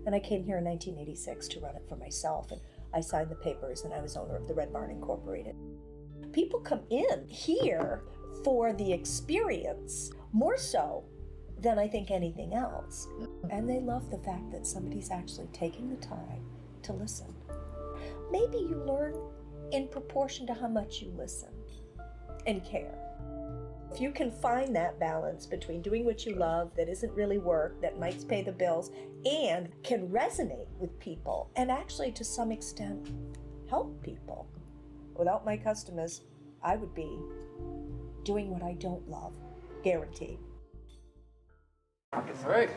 And I came here in 1986 to run it for myself, and I signed the papers, and I was owner of the Red Barn Incorporated. People come in here for the experience, more so than I think anything else. And they love the fact that somebody's actually taking the time to listen. Maybe you learn in proportion to how much you listen and care. If you can find that balance between doing what you love that isn't really work, that might pay the bills, and can resonate with people and actually to some extent help people. Without my customers, I would be doing what I don't love, guaranteed. All right.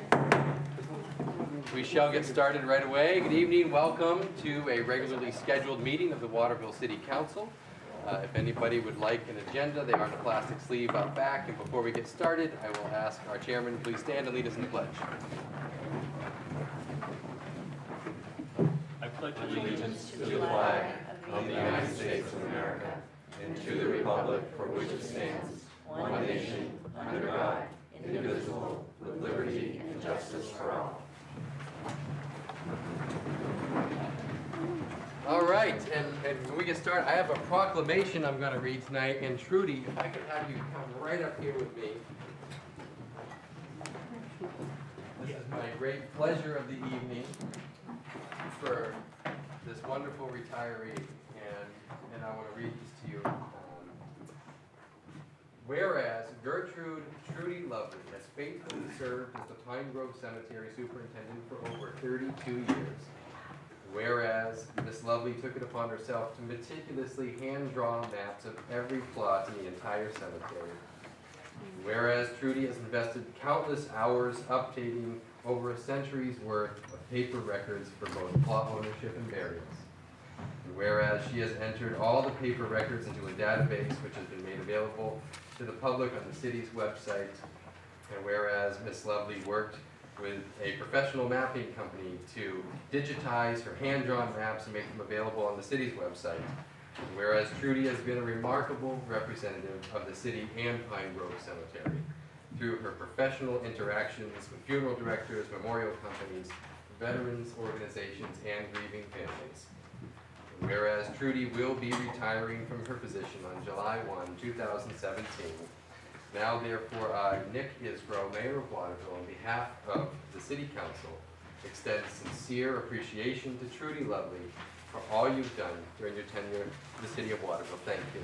We shall get started right away. Good evening. Welcome to a regularly scheduled meeting of the Waterville City Council. If anybody would like an agenda, they are in a plastic sleeve out back. And before we get started, I will ask our chairman, please stand and lead us in the pledge. I pledge allegiance to the flag of the United States of America and to the republic for which it stands, one nation, under God, indivisible, with liberty and justice for all. All right, and when we get started, I have a proclamation I'm going to read tonight. And Trudy, if I could have you come right up here with me. This is my great pleasure of the evening for this wonderful retiree, and I want to read this to you. Whereas Gertrude Trudy Lovely has faithfully served as the Pine Grove Cemetery Superintendent for over 32 years. Whereas Miss Lovely took it upon herself to meticulously hand-draw maps of every plot in the entire cemetery. Whereas Trudy has invested countless hours updating over a century's worth of paper records for both plot ownership and burials. And whereas she has entered all the paper records into a database which has been made available to the public on the city's website. And whereas Miss Lovely worked with a professional mapping company to digitize her hand-drawn maps and make them available on the city's website. And whereas Trudy has been a remarkable representative of the city and Pine Grove Cemetery through her professional interactions with funeral directors, memorial companies, veterans organizations, and grieving families. And whereas Trudy will be retiring from her position on July 1, 2017, now, therefore, I, Nick Isgro, Mayor of Waterville, on behalf of the City Council, extend sincere appreciation to Trudy Lovely for all you've done during your tenure in the City of Waterville. Thank you.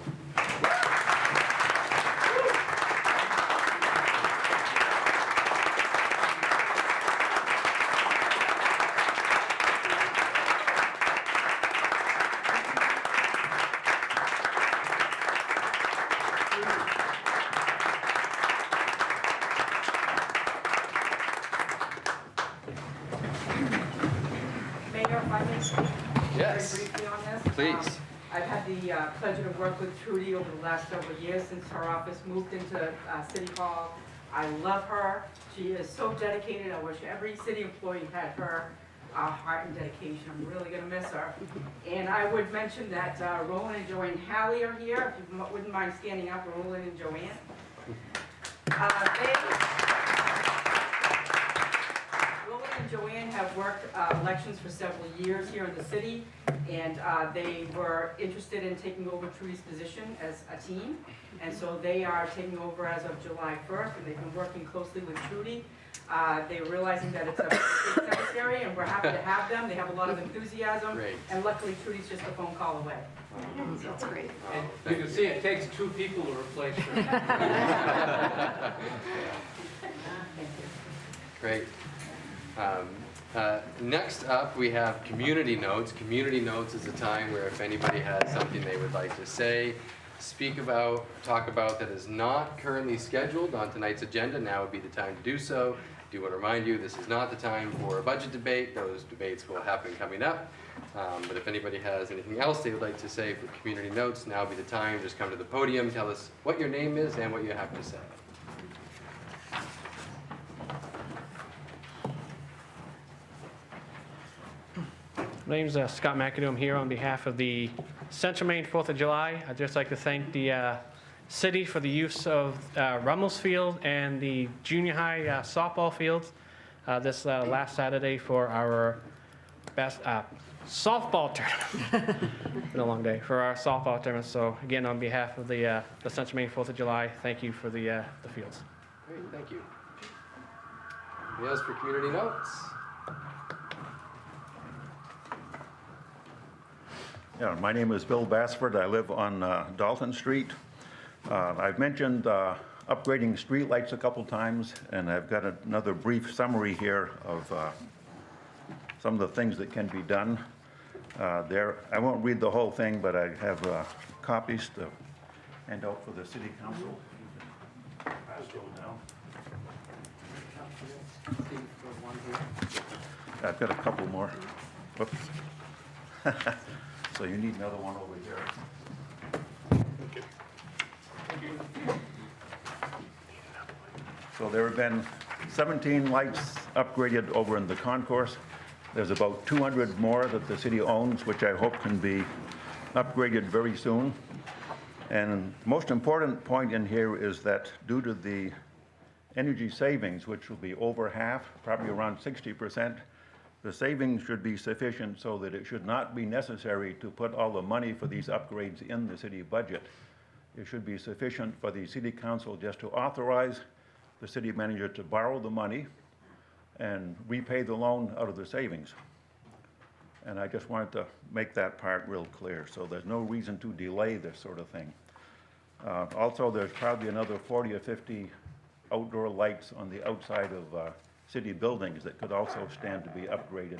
Yes. Very briefly on this. Please. I've had the pleasure to work with Trudy over the last several years since her office moved into City Hall. I love her. She is so dedicated. I wish every city employee had her heart and dedication. I'm really going to miss her. And I would mention that Roland and Joanne Halley are here. If you wouldn't mind standing up, Roland and Joanne. Roland and Joanne have worked elections for several years here in the city, and they were interested in taking over Trudy's position as a team, and so they are taking over as of July 1st, and they've been working closely with Trudy. They're realizing that it's a big cemetery, and we're happy to have them. They have a lot of enthusiasm, Great. and luckily Trudy's just a phone call away. That's great. And you can see it takes two people to replace her. Great. Next up, we have community notes. Community notes is a time where if anybody has something they would like to say, speak about, talk about that is not currently scheduled on tonight's agenda, now would be the time to do so. I do want to remind you, this is not the time for a budget debate. Those debates will happen coming up. But if anybody has anything else they would like to say for community notes, now would be the time. Just come to the podium, tell us what your name is and what you have to say. My name is Scott McAdoo. I'm here on behalf of the Central Maine 4th of July. I'd just like to thank the city for the use of Rummels Field and the junior high softball fields. this last Saturday for our best softball tournament. Been a long day for our softball tournament. So again, on behalf of the Central Maine 4th of July, thank you for the fields. Great, thank you. Anything else for community notes? Yeah, my name is Bill Bassford. I live on Dalton Street. I've mentioned upgrading streetlights a couple times, and I've got another brief summary here of some of the things that can be done. I won't read the whole thing, but I have copies to hand out for the City Council. Pass those down. I've got a couple more. Whoops. So you need another one over here. So there have been 17 lights upgraded over in the concourse. There's about 200 more that the city owns, which I hope can be upgraded very soon. And most important point in here is that due to the energy savings, which will be over half, probably around 60%, the savings should be sufficient so that it should not be necessary to put all the money for these upgrades in the city budget. It should be sufficient for the city council just to authorize the city manager to borrow the money and repay the loan out of the savings. And I just wanted to make that part real clear. So there's no reason to delay this sort of thing. Also, there's probably another 40 or 50 outdoor lights on the outside of city buildings that could also stand to be upgraded.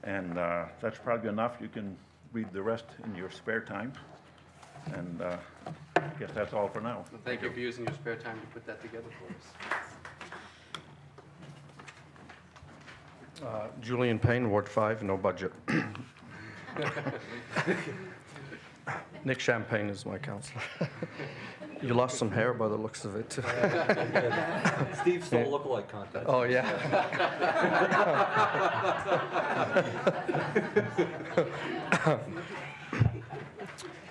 And that's probably enough. You can read the rest in your spare time. And I guess that's all for now. Well, thank you for using your spare time to put that together for us. Julian Payne, Ward 5, no budget. Nick Champagne is my counselor. You lost some hair by the looks of it. Steve stole lookalike contest. Oh, yeah.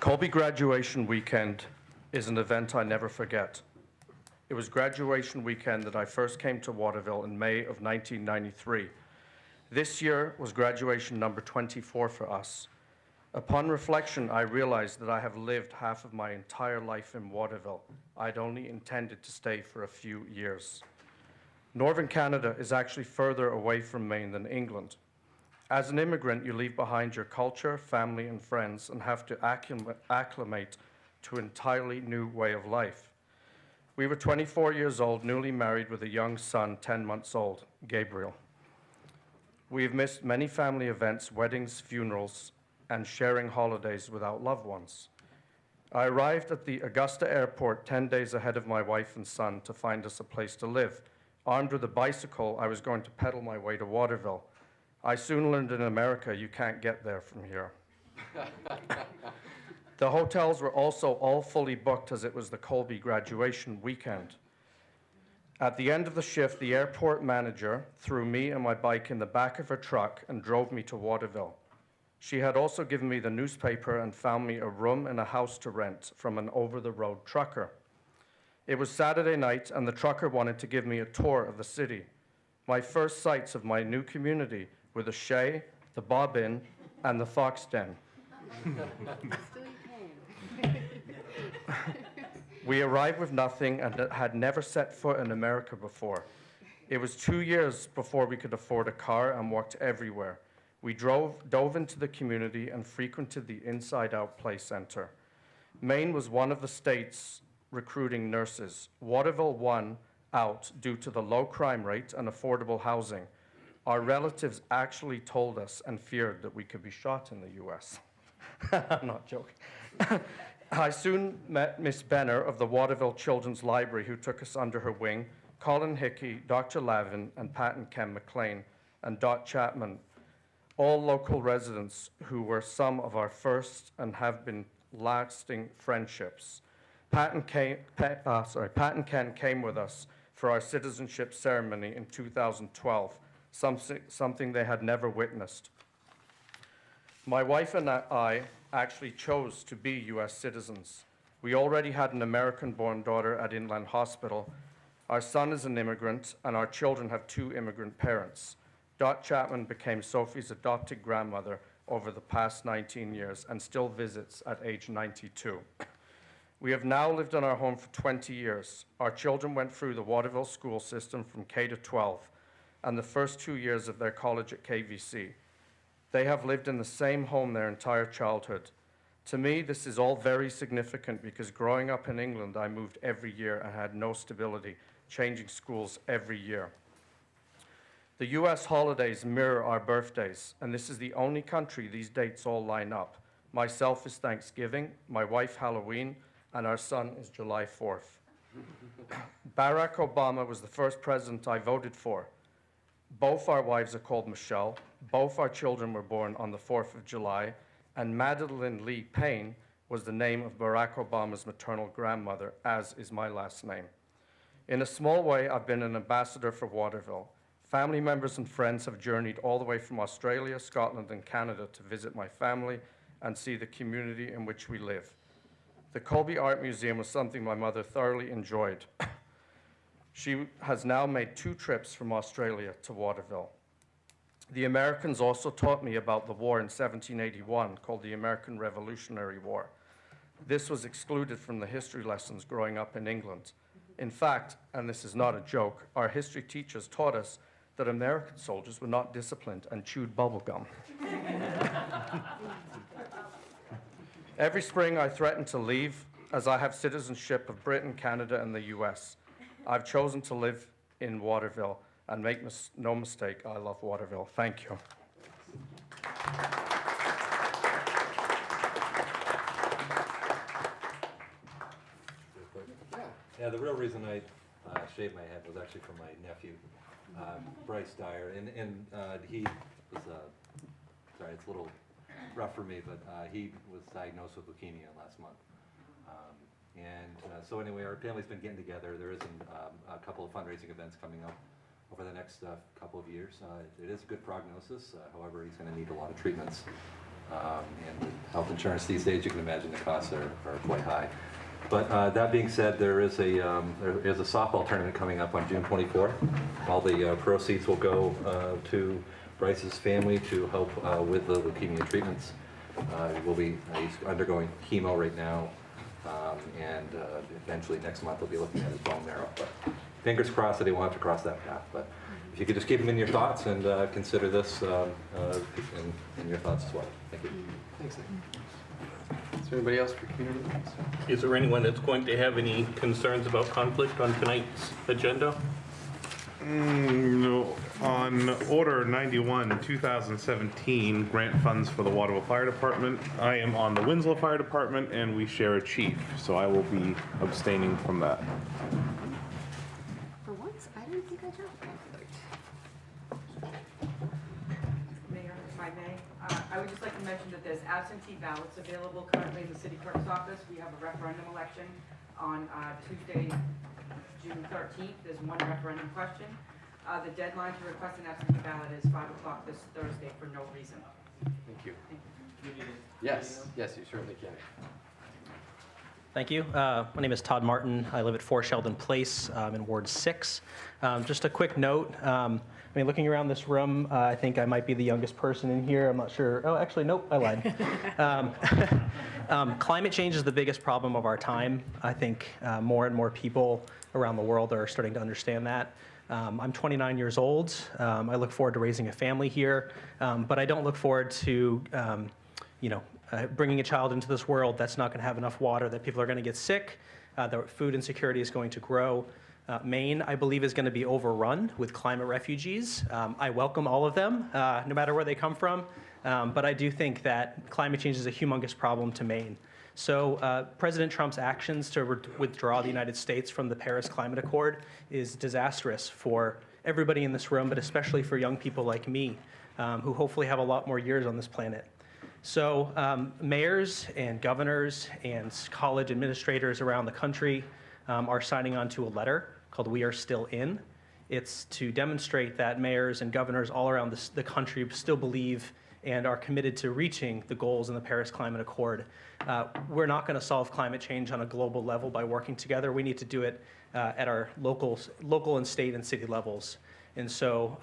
Colby graduation weekend is an event I never forget. It was graduation weekend that I first came to Waterville in May of 1993. This year was graduation number 24 for us. Upon reflection, I realized that I have lived half of my entire life in Waterville. I'd only intended to stay for a few years. Northern Canada is actually further away from Maine than England. As an immigrant, you leave behind your culture, family, and friends and have to acclimate to an entirely new way of life. We were 24 years old, newly married with a young son, 10 months old, Gabriel. We have missed many family events, weddings, funerals, and sharing holidays without loved ones. I arrived at the Augusta airport 10 days ahead of my wife and son to find us a place to live. Armed with a bicycle, I was going to pedal my way to Waterville. I soon learned in America you can't get there from here. The hotels were also all fully booked as it was the Colby graduation weekend. At the end of the shift, the airport manager threw me and my bike in the back of her truck and drove me to Waterville. She had also given me the newspaper and found me a room and a house to rent from an over-the-road trucker. It was Saturday night, and the trucker wanted to give me a tour of the city. My first sights of my new community were the Shea, the Bob Inn, and the Fox Den. We arrived with nothing and had never set foot in America before. It was 2 years before we could afford a car and walked everywhere. We dove into the community and frequented the Inside Out Play Center. Maine was one of the states recruiting nurses. Waterville won out due to the low crime rate and affordable housing. Our relatives actually told us and feared that we could be shot in the US. I'm not joking. I soon met Miss Benner of the Waterville Children's Library, who took us under her wing, Colin Hickey, Dr. Lavin, and Pat and Ken McLean, and Dot Chapman, all local residents who were some of our first and have been lasting friendships. Pat and Ken came with us for our citizenship ceremony in 2012, something they had never witnessed. My wife and I actually chose to be US citizens. We already had an American-born daughter at Inland Hospital. Our son is an immigrant, and our children have 2 immigrant parents. Dot Chapman became Sophie's adopted grandmother over the past 19 years and still visits at age 92. We have now lived in our home for 20 years. Our children went through the Waterville school system from K to 12 and the first 2 years of their college at KVC. They have lived in the same home their entire childhood. To me, this is all very significant because growing up in England, I moved every year and had no stability, changing schools every year. The US holidays mirror our birthdays, and this is the only country these dates all line up. Myself is Thanksgiving, my wife Halloween, and our son is July 4th. Barack Obama was the first president I voted for. Both our wives are called Michelle, both our children were born on the 4th of July, and Madeline Lee Payne was the name of Barack Obama's maternal grandmother, as is my last name. In a small way, I've been an ambassador for Waterville. Family members and friends have journeyed all the way from Australia, Scotland, and Canada to visit my family and see the community in which we live. The Colby Art Museum was something my mother thoroughly enjoyed. She has now made 2 trips from Australia to Waterville. The Americans also taught me about the war in 1781 called the American Revolutionary War. This was excluded from the history lessons growing up in England. In fact, and this is not a joke, our history teachers taught us that American soldiers were not disciplined and chewed bubblegum. Every spring I threaten to leave as I have citizenship of Britain, Canada, and the US. I've chosen to live in Waterville, and make no mistake, I love Waterville. Thank you. Yeah, the real reason I shaved my head was actually for my nephew, Bryce Dyer, and he was, sorry, it's a little rough for me, but he was diagnosed with leukemia last month. So anyway, our family's been getting together. There is a couple of fundraising events coming up over the next couple of years. It is a good prognosis. However, he's going to need a lot of treatments. And with health insurance these days, you can imagine the costs are quite high. But that being said, there is a softball tournament coming up on June 24th. All the proceeds will go to Bryce's family to help with the leukemia treatments. He's undergoing chemo right now, and eventually next month we'll be looking at his bone marrow. But fingers crossed that he won't have to cross that path. But if you could just keep him in your thoughts and consider this in your thoughts as well. Thank you. Thanks, Nick. Is there anybody else for community events? Is there anyone that's going to have any concerns about conflict on tonight's agenda? No. On Order 91, 2017, grant funds for the Waterville Fire Department. I am on the Winslow Fire Department, and we share a chief, so I will be abstaining from that. For once, I didn't think I dropped conflict. Mayor, if I may, I would just like to mention that there's absentee ballots available currently in the city clerk's office. We have a referendum election on Tuesday, June 13th. There's one referendum question. The deadline to request an absentee ballot is 5 o'clock this Thursday for no reason. Thank you. Yes, you certainly can. Thank you. My name is Todd Martin. I live at 4 Sheldon Place in Ward 6. Just a quick note. Looking around this room, I think I might be the youngest person in here. I'm not sure. Oh, actually, nope, I lied. Climate change is the biggest problem of our time. I think more and more people around the world are starting to understand that. I'm 29 years old. I look forward to raising a family here, but I don't look forward to, bringing a child into this world that's not going to have enough water, that people are going to get sick, that food insecurity is going to grow. Maine, I believe, is going to be overrun with climate refugees. I welcome all of them, no matter where they come from, but I do think that climate change is a humongous problem to Maine. So President Trump's actions to withdraw the United States from the Paris Climate Accord is disastrous for everybody in this room, but especially for young people like me, who hopefully have a lot more years on this planet. So mayors and governors and college administrators around the country are signing on to a letter called We Are Still In. It's to demonstrate that mayors and governors all around the country still believe and are committed to reaching the goals in the Paris Climate Accord. We're not going to solve climate change on a global level by working together. We need to do it at our local and state and city levels. And so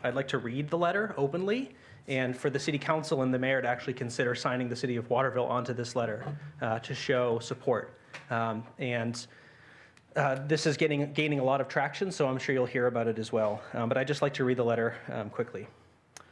I'd like to read the letter openly, and for the City Council and the Mayor to actually consider signing the City of Waterville onto this letter to show support. This is gaining a lot of traction, so I'm sure you'll hear about it as well. But I'd just like to read the letter quickly.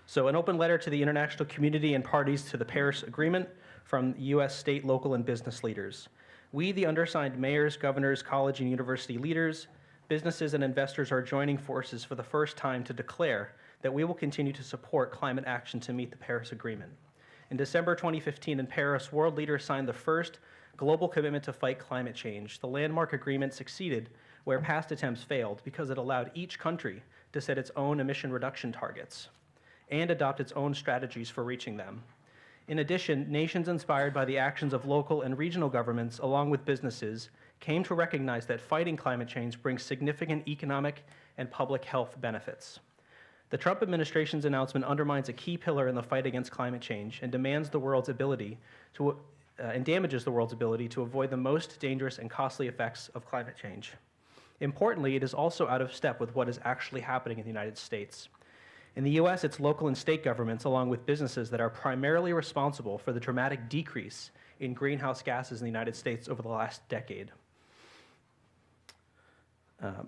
So, an open letter to the international community and parties to the Paris Agreement from U.S. state, local, and business leaders. We, the undersigned mayors, governors, college and university leaders, businesses, and investors are joining forces for the first time to declare that we will continue to support climate action to meet the Paris Agreement. In December 2015 in Paris, world leaders signed the first global commitment to fight climate change. The landmark agreement succeeded where past attempts failed because it allowed each country to set its own emission reduction targets and adopt its own strategies for reaching them. In addition, nations inspired by the actions of local and regional governments, along with businesses, came to recognize that fighting climate change brings significant economic and public health benefits. The Trump administration's announcement undermines a key pillar in the fight against climate change and damages the world's ability to avoid the most dangerous and costly effects of climate change. Importantly, it is also out of step with what is actually happening in the United States. In the U.S., it's local and state governments, along with businesses, that are primarily responsible for the dramatic decrease in greenhouse gases in the United States over the last decade.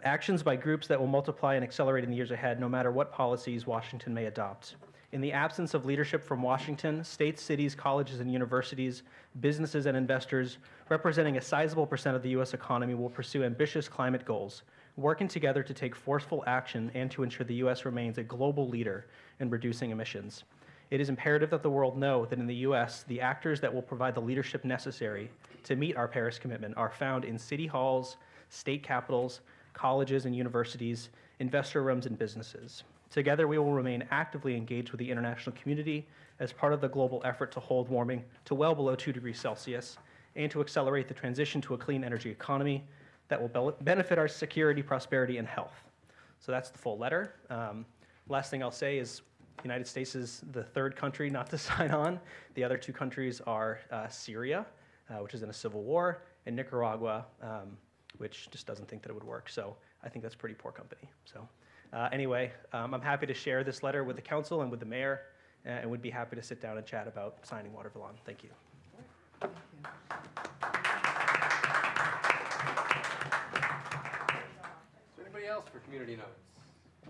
Actions by groups that will multiply and accelerate in the years ahead, no matter what policies Washington may adopt. In the absence of leadership from Washington, states, cities, colleges, and universities, businesses, and investors representing a sizable percent of the U.S. economy will pursue ambitious climate goals, working together to take forceful action and to ensure the U.S. remains a global leader in reducing emissions. It is imperative that the world know that in the U.S., the actors that will provide the leadership necessary to meet our Paris commitment are found in city halls, state capitals, colleges and universities, investor rooms, and businesses. Together, we will remain actively engaged with the international community as part of the global effort to hold warming to well below 2 degrees Celsius and to accelerate the transition to a clean energy economy that will benefit our security, prosperity, and health. So that's the full letter. Last thing I'll say is the United States is the third country not to sign on. The other two countries are Syria, which is in a civil war, and Nicaragua, which just doesn't think that it would work. So I think that's pretty poor company. So anyway, I'm happy to share this letter with the council and with the mayor, and would be happy to sit down and chat about signing Waterville on. Thank you. Is there anybody else for community notes?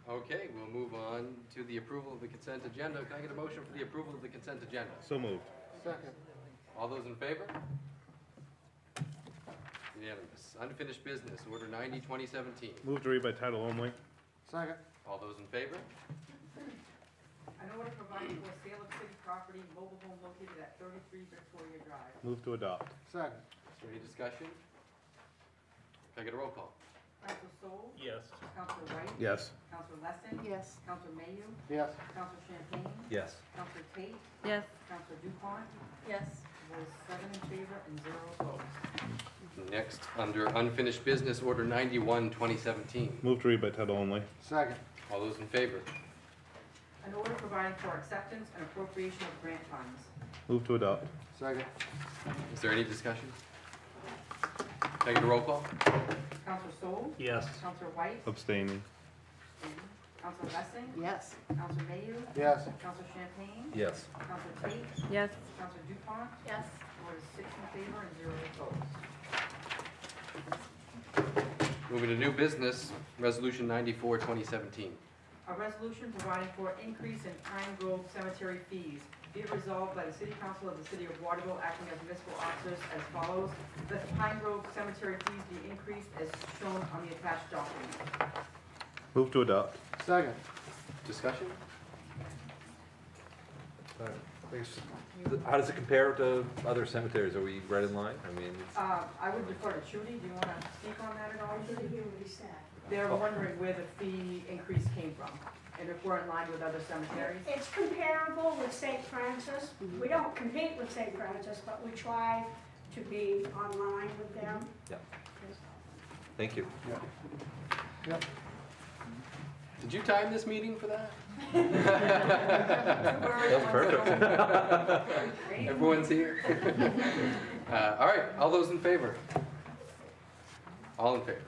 Okay, we'll move on to the approval of the consent agenda. Can I get a motion for the approval of the consent agenda? So moved. Second. All those in favor? Unanimous. Unfinished business, order 90, 2017. Move to read by title only. Second. All those in favor? An order providing for sale of city property, mobile home located at 33 Victoria Drive. Move to adopt. Second. Is there any discussion? Can I get a roll call? Council Sol. Yes. Council White. Yes. Council Lesson. Yes. Council Mayu. Yes. Council Champagne. Yes. Council Tate. Yes. Council Dupont. Yes. Votes 7 in favor and 0 opposed. Next, under unfinished business, order 91, 2017. Move to read by title only. Second. All those in favor? An order providing for acceptance and appropriation of grant funds. Move to adopt. Second. Is there any discussion? Can I get a roll call? Council Sol. Yes. Council White. Abstaining. Council Lessing. Yes. Council Mayu. Yes. Council Champagne. Yes. Council Tate. Yes. Council Dupont. Yes. Vote is 6 in favor and 0 opposed. Moving to new business, resolution 94, 2017. A resolution providing for increase in Pine Grove Cemetery fees. Be it resolved by the City Council of the City of Waterville, acting as municipal officers, as follows. That the Pine Grove Cemetery fees be increased as shown on the attached document. Move to adopt. Second. Discussion? How does it compare to other cemeteries? Are we right in line? I mean, I would defer to Trudy. Do you want to speak on that at all, Trudy? They're wondering where the fee increase came from, and if we're in line with other cemeteries. It's comparable with St. Francis. We don't compete with St. Francis, but we try to be online with them. yeah. Thank you. Did you time this meeting for that? That's perfect. Everyone's here. All right, all those in favor? All in favor.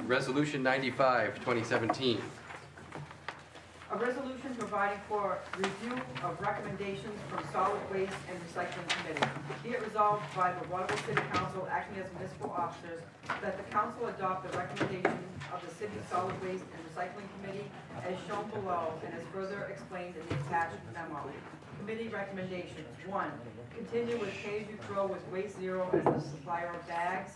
Resolution 95, 2017. A resolution providing for review of recommendations from Solid Waste and Recycling Committee. Be it resolved by the Waterville City Council acting as municipal officers that the council adopt the recommendation of the city's Solid Waste and Recycling Committee as shown below and as further explained in the attached memo. Committee recommendations. 1. Continue with pay-as-you-throw with Waste Zero as the supplier of bags.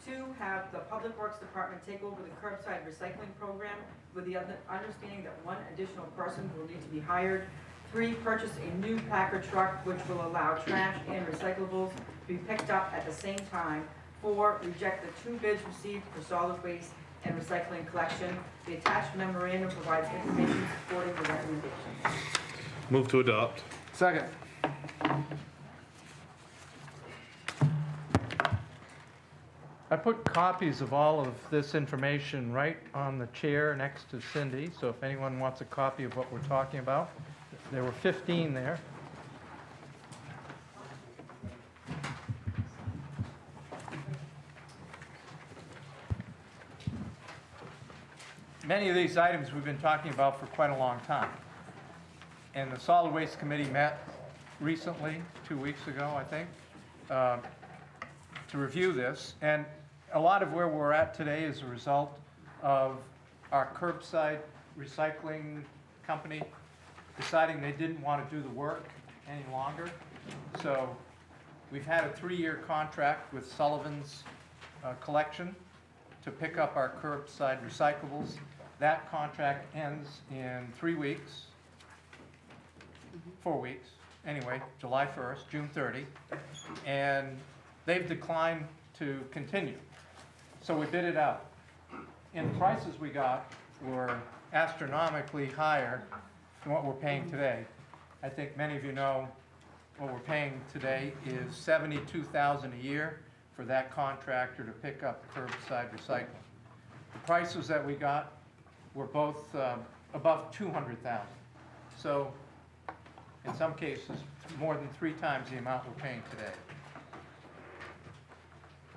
2, have the Public Works Department take over the curbside recycling program with the understanding that 1 additional person will need to be hired. 3, purchase a new Packer truck which will allow trash and recyclables to be picked up at the same time. 4, reject the 2 bids received for solid waste and recycling collection. The attached memorandum provides information supporting the recommendations. Move to adopt. Second. I put copies of all of this information right on the chair next to Cindy, so if anyone wants a copy of what we're talking about, there were 15 there. Many of these items we've been talking about for quite a long time. And the Solid Waste Committee met recently, 2 weeks ago, I think, to review this. And a lot of where we're at today is a result of our curbside recycling company deciding they didn't want to do the work any longer. So we've had a 3-year contract with Sullivan's Collection to pick up our curbside recyclables. That contract ends in 3 weeks, 4 weeks, anyway, July 1st, June 30, and they've declined to continue. So we bid it out. And the prices we got were astronomically higher than what we're paying today. I think many of you know what we're paying today is $72,000 a year for that contractor to pick up curbside recycling. The prices that we got were both above $200,000. So in some cases, more than 3 times the amount we're paying today.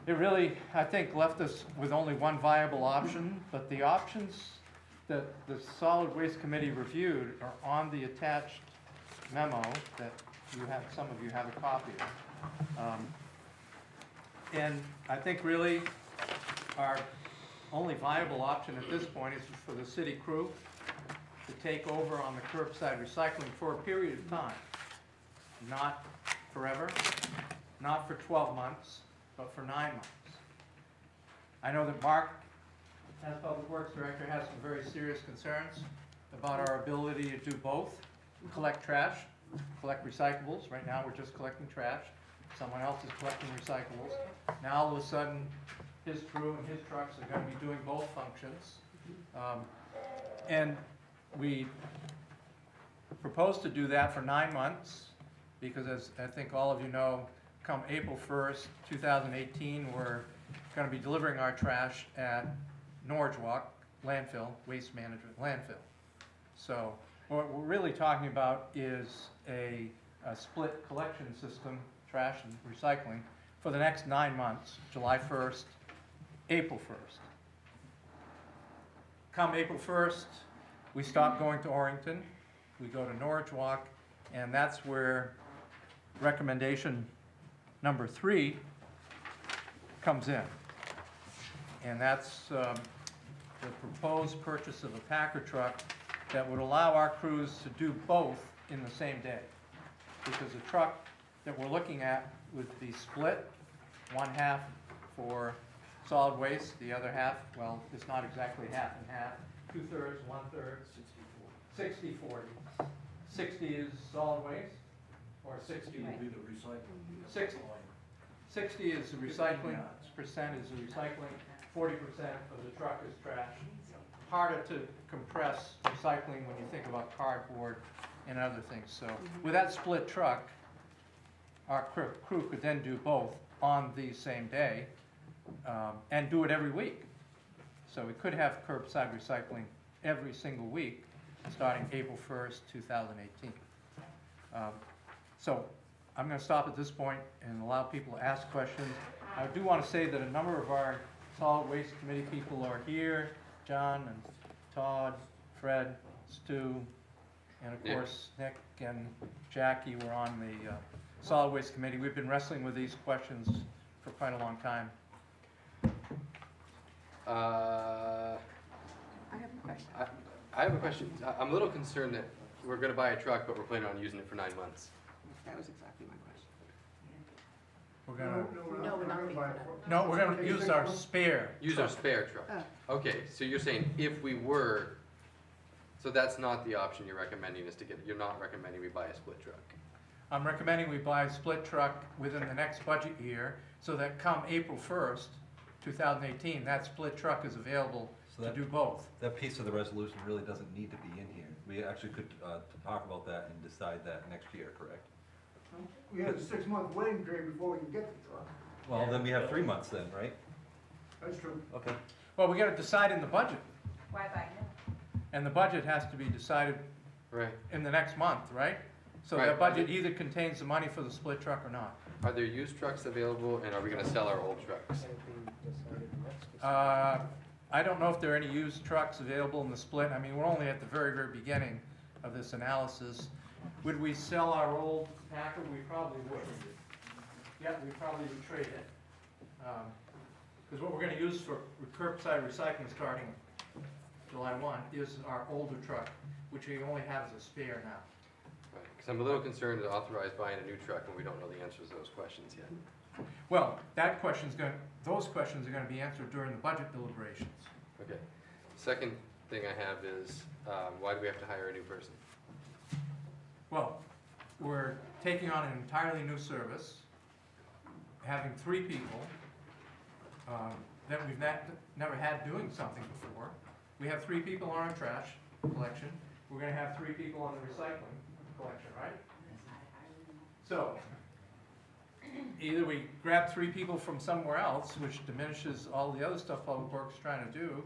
It really, I think, left us with only one viable option, but the options that the Solid Waste Committee reviewed are on the attached memo that you have, some of you have a copy of. And I think really our only viable option at this point is for the city crew to take over on the curbside recycling for a period of time. Not forever, not for 12 months, but for 9 months. I know that Mark, as Public Works Director, has some very serious concerns about our ability to do both. Collect trash, collect recyclables. Right now we're just collecting trash. Someone else is collecting recyclables. Now all of a sudden his crew and his trucks are going to be doing both functions. And we propose to do that for 9 months because, as I think all of you know, come April 1st, 2018, we're going to be delivering our trash at Norridgewock Landfill, Waste Management Landfill. So what we're really talking about is a split collection system, trash and recycling, for the next 9 months, July 1st, April 1st. Come April 1st, we stop going to Orrington, we go to Norridgewock, and that's where recommendation number 3 comes in. And that's the proposed purchase of a Packer truck that would allow our crews to do both in the same day. Because the truck that we're looking at would be split, 1/2 for solid waste, the other half, well, it's not exactly half and half, 2/3, 1/3, 60/40. 60 is solid waste, or 60 would be the recycling. 60 is the recycling, percent is the recycling, 40% of the truck is trash. Harder to compress recycling when you think about cardboard and other things. So with that split truck, our crew could then do both on the same day and do it every week. So we could have curbside recycling every single week, starting April 1st, 2018. So I'm going to stop at this point and allow people to ask questions. I do want to say that a number of our solid waste committee people are here. John and Todd, Fred, Stu, and of course Nick and Jackie were on the solid waste committee. We've been wrestling with these questions for quite a long time. I have a question. I have a question. I'm a little concerned that we're gonna buy a truck, but we're planning on using it for 9 months. That was exactly my question. We're gonna, No, we're not paying for that. no, we're gonna use our spare. Use our spare truck. Okay, so you're saying if we were, so that's not the option you're recommending is to get, you're not recommending we buy a split truck? I'm recommending we buy a split truck within the next budget year, so that come April 1st, 2018, that split truck is available to do both. That piece of the resolution really doesn't need to be in here. We actually could talk about that and decide that next year, correct? We have a 6-month waiting period before we can get the truck. Well, then we have 3 months then, right? That's true. Okay. Well, we gotta decide in the budget, Why buy now? and the budget has to be decided Right. in the next month, right? So Right. that budget either contains the money for the split truck or not. Are there used trucks available, and are we gonna sell our old trucks? I don't know if there are any used trucks available in the split. I mean, we're only at the very, very beginning of this analysis. Would we sell our old Packard? We probably would. Yeah, we probably would trade it. Because what we're gonna use for curbside recycling starting July 1 is our older truck, which we only have as a spare now. Right, because I'm a little concerned to authorize buying a new truck when we don't know the answers to those questions yet. Well, those questions are gonna be answered during the budget deliberations. Okay. Second thing I have is, why do we have to hire a new person? Well, we're taking on an entirely new service, having 3 people that we've never had doing something before. We have 3 people on our trash collection. We're gonna have 3 people on the recycling collection, right? So, either we grab 3 people from somewhere else, which diminishes all the other stuff Public Works is trying to do,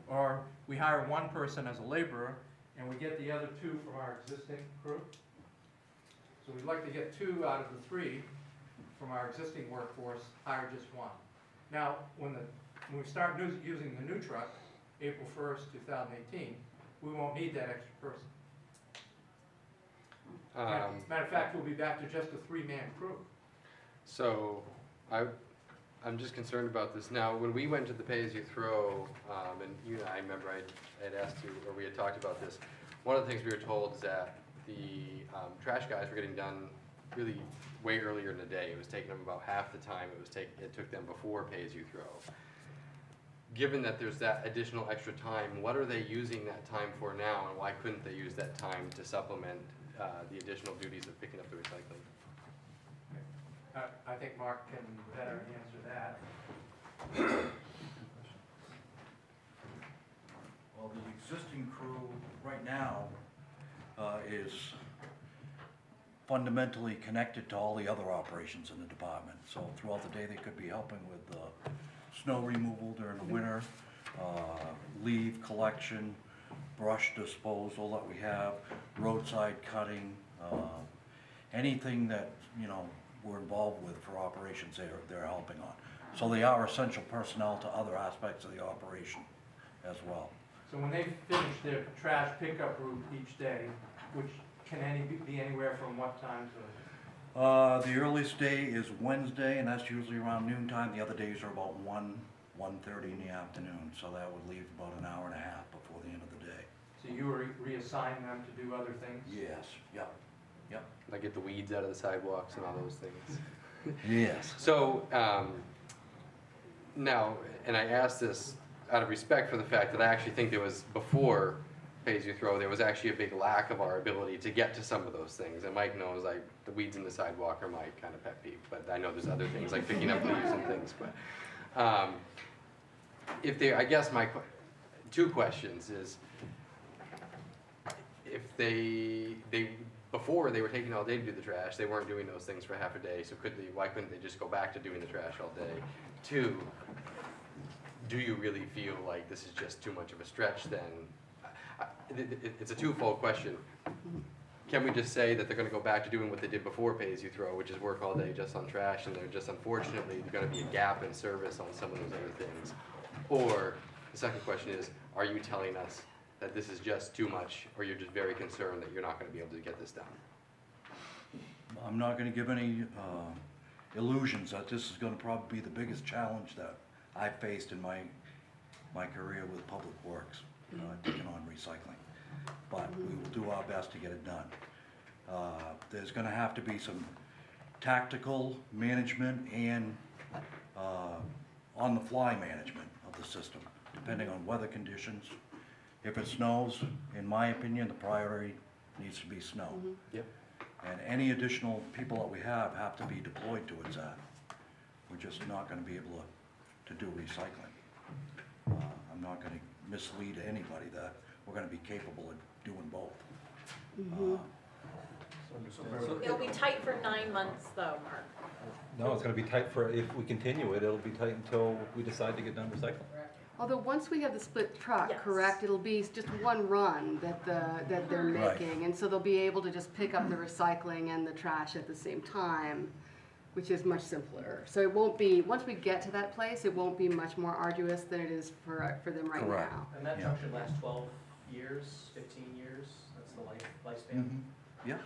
or we hire 1 person as a laborer, and we get the other 2 from our existing crew. So we'd like to get 2 out of the 3 from our existing workforce, hire just 1. Now, when we start using the new truck, April 1st, 2018, we won't need that extra person. Matter of fact, we'll be back to just a 3-man crew. So, I'm just concerned about this. Now, when we went to the pay-as-you-throw, and you and I remember I had asked you, or we had talked about this, one of the things we were told is that the trash guys were getting done really way earlier in the day. It was taking them about half the time it took them before pay-as-you-throw. Given that there's that additional extra time, what are they using that time for now, and why couldn't they use that time to supplement the additional duties of picking up the recycling? I think Mark can better answer that. Well, the existing crew right now is fundamentally connected to all the other operations in the department. So throughout the day, they could be helping with snow removal during the winter, leaf collection, brush disposal that we have, roadside cutting, anything that, we're involved with for operations they're helping on. So they are essential personnel to other aspects of the operation as well. So when they finish their trash pickup route each day, which can be anywhere from what time to? The earliest day is Wednesday, and that's usually around noon time. The other days are about 1:30 in the afternoon, so that would leave about an hour and a half before the end of the day. So you reassign them to do other things? Yes, yep. Like get the weeds out of the sidewalks and all those things. Yes. So, now, and I asked this out of respect for the fact that I actually think there was, before pay-as-you-throw, there was actually a big lack of our ability to get to some of those things. And Mike knows, like, the weeds in the sidewalk are my kind of pet peeve, but I know there's other things, like picking up leaves and things. But I guess my 2 questions is, if before they were taking all day to do the trash, they weren't doing those things for half a day, so why couldn't they just go back to doing the trash all day? 2, do you really feel like this is just too much of a stretch then? It's a twofold question. Can we just say that they're gonna go back to doing what they did before pay as you throw, which is work all day just on trash, and they're just unfortunately gonna be a gap in service on some of those other things? Or, the second question is, are you telling us that this is just too much, or you're just very concerned that you're not gonna be able to get this done? I'm not gonna give any illusions that this is gonna probably be the biggest challenge that I've faced in my career with Public Works, taking on recycling. But we will do our best to get it done. There's gonna have to be some tactical management and on-the-fly management of the system, depending on weather conditions. If it snows, in my opinion, the priority needs to be snow. Yep. And any additional people that we have to be deployed towards that. We're just not gonna be able to do recycling. I'm not gonna mislead anybody that we're gonna be capable of doing both. It'll be tight for 9 months though, Mark. No, it's gonna be tight for, if we continue it, it'll be tight until we decide to get done recycling. Although once we have the split truck, Yes. correct, it'll be just one run that they're Right. making. And so they'll be able to just pick up the recycling and the trash at the same time, which is much simpler. So it won't be, once we get to that place, it won't be much more arduous than it is for them right Correct. now. And that Yeah. truck should last 12 years, 15 years, that's the lifespan. Yeah.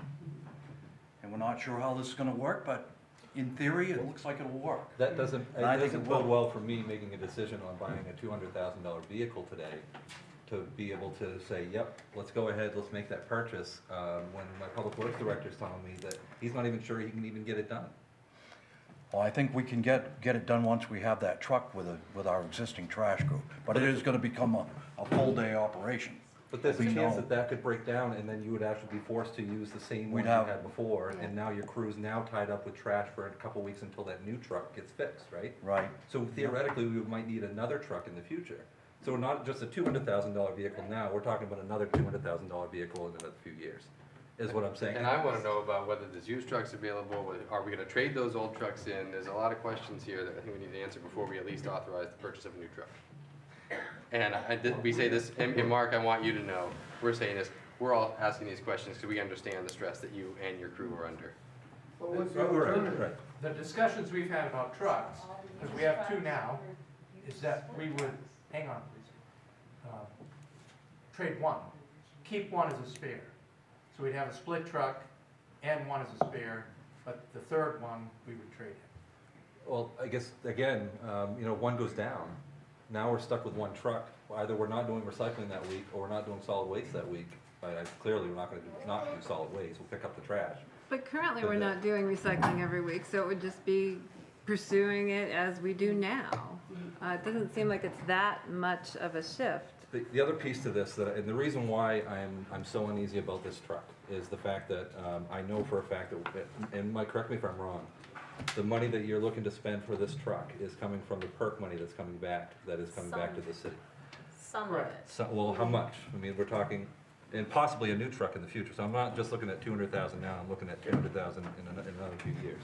And we're not sure how this is gonna work, but in theory, it looks like it'll work. That doesn't, And I it think doesn't it will. bode well for me making a decision on buying a $200,000 vehicle today, to be able to say, yep, let's go ahead, let's make that purchase, when my public works director's telling me that he's not even sure he can even get it done. Well, I think we can get it done once we have that truck with our existing trash group. But it is gonna become a full day operation. But there's a We chance know. that that could break down, and then you would actually be forced to use the same We'd one you have- had before, and now your crew's now tied up with trash for a couple weeks until that new truck gets fixed, right? Right. So theoretically, we might need another truck in the future. So we're not just a $200,000 vehicle now, we're talking about another $200,000 vehicle in another few years, is what I'm saying. And I wanna know about whether there's used trucks available, are we gonna trade those old trucks in? There's a lot of questions here that I think we need to answer before we at least authorize the purchase of a new truck. And we say this, and Mark, I want you to know, we're saying this, we're all asking these questions because we understand the stress that you and your crew are under. Well, what's the Right, alternative? right. The discussions we've had about trucks, because we have two now, is that we would, hang on please, trade one, keep one as a spare. So we'd have a split truck and one as a spare, but the third one, we would trade in. Well, I guess, again, one goes down. Now we're stuck with one truck. Either we're not doing recycling that week, or we're not doing solid waste that week. Clearly, we're not gonna not do solid waste, we'll pick up the trash. But currently, we're not doing recycling every week, so it would just be pursuing it as we do now. It doesn't seem like it's that much of a shift. The other piece to this, and the reason why I'm so uneasy about this truck, is the fact that I know for a fact that, and Mike, correct me if I'm wrong, the money that you're looking to spend for this truck is coming from the PERC money that's coming back, to the city. Some of it. So, well, how much? I mean, we're talking, and possibly a new truck in the future. So I'm not just looking at 200,000 now, I'm looking at 200,000 in another few years.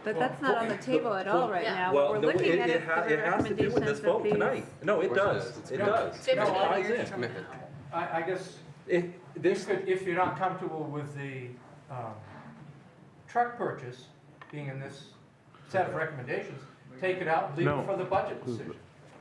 But that's not on the table at all right now. Well, What no, we're looking at is the it has to do with this recommendations vote of these. tonight. No, it does, it does. It ties in. I guess, This, if you're not comfortable with the truck purchase being in this set of recommendations, take it out and leave No. it for the budget decision.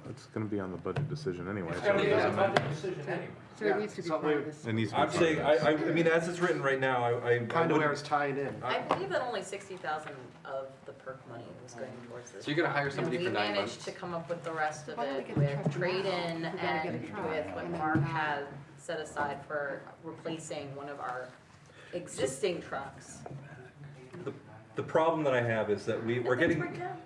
It's gonna be on the budget decision anyway. It's so gonna it be a doesn't matter. budget decision anyway. So it needs to be part of this. It needs to be I'm part of saying, this. I mean, as it's written right now, I Kind of where it's tied in. I believe that only 60,000 of the perk money was going towards this. So you're gonna hire somebody And for 9 we managed months? to come up with the rest of Why don't we it get the with truck now? trade-in We gotta get and a truck. with what And then Mark not. had set aside for replacing one of our existing trucks. The problem that I have is that we're getting,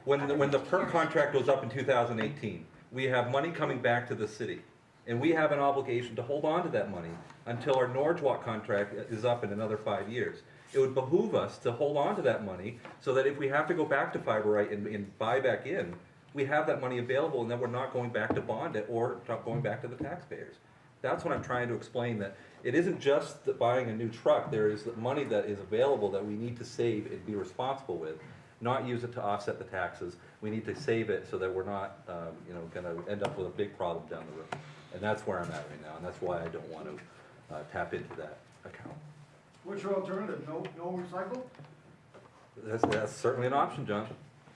when the PERC contract goes up in 2018, we have money coming back to the city. And we have an obligation to hold on to that money until our Norwalk contract is up in another 5 years. It would behoove us to hold on to that money so that if we have to go back to Fiberite and buy back in, we have that money available and then we're not going back to bond it or going back to the taxpayers. That's what I'm trying to explain, that it isn't just that buying a new truck, there is money that is available that we need to save and be responsible with. not use it to offset the taxes. We need to save it so that we're not, gonna end up with a big problem down the road. And that's where I'm at right now, and that's why I don't want to tap into that account. What's your alternative? No recycle? That's certainly an option, John.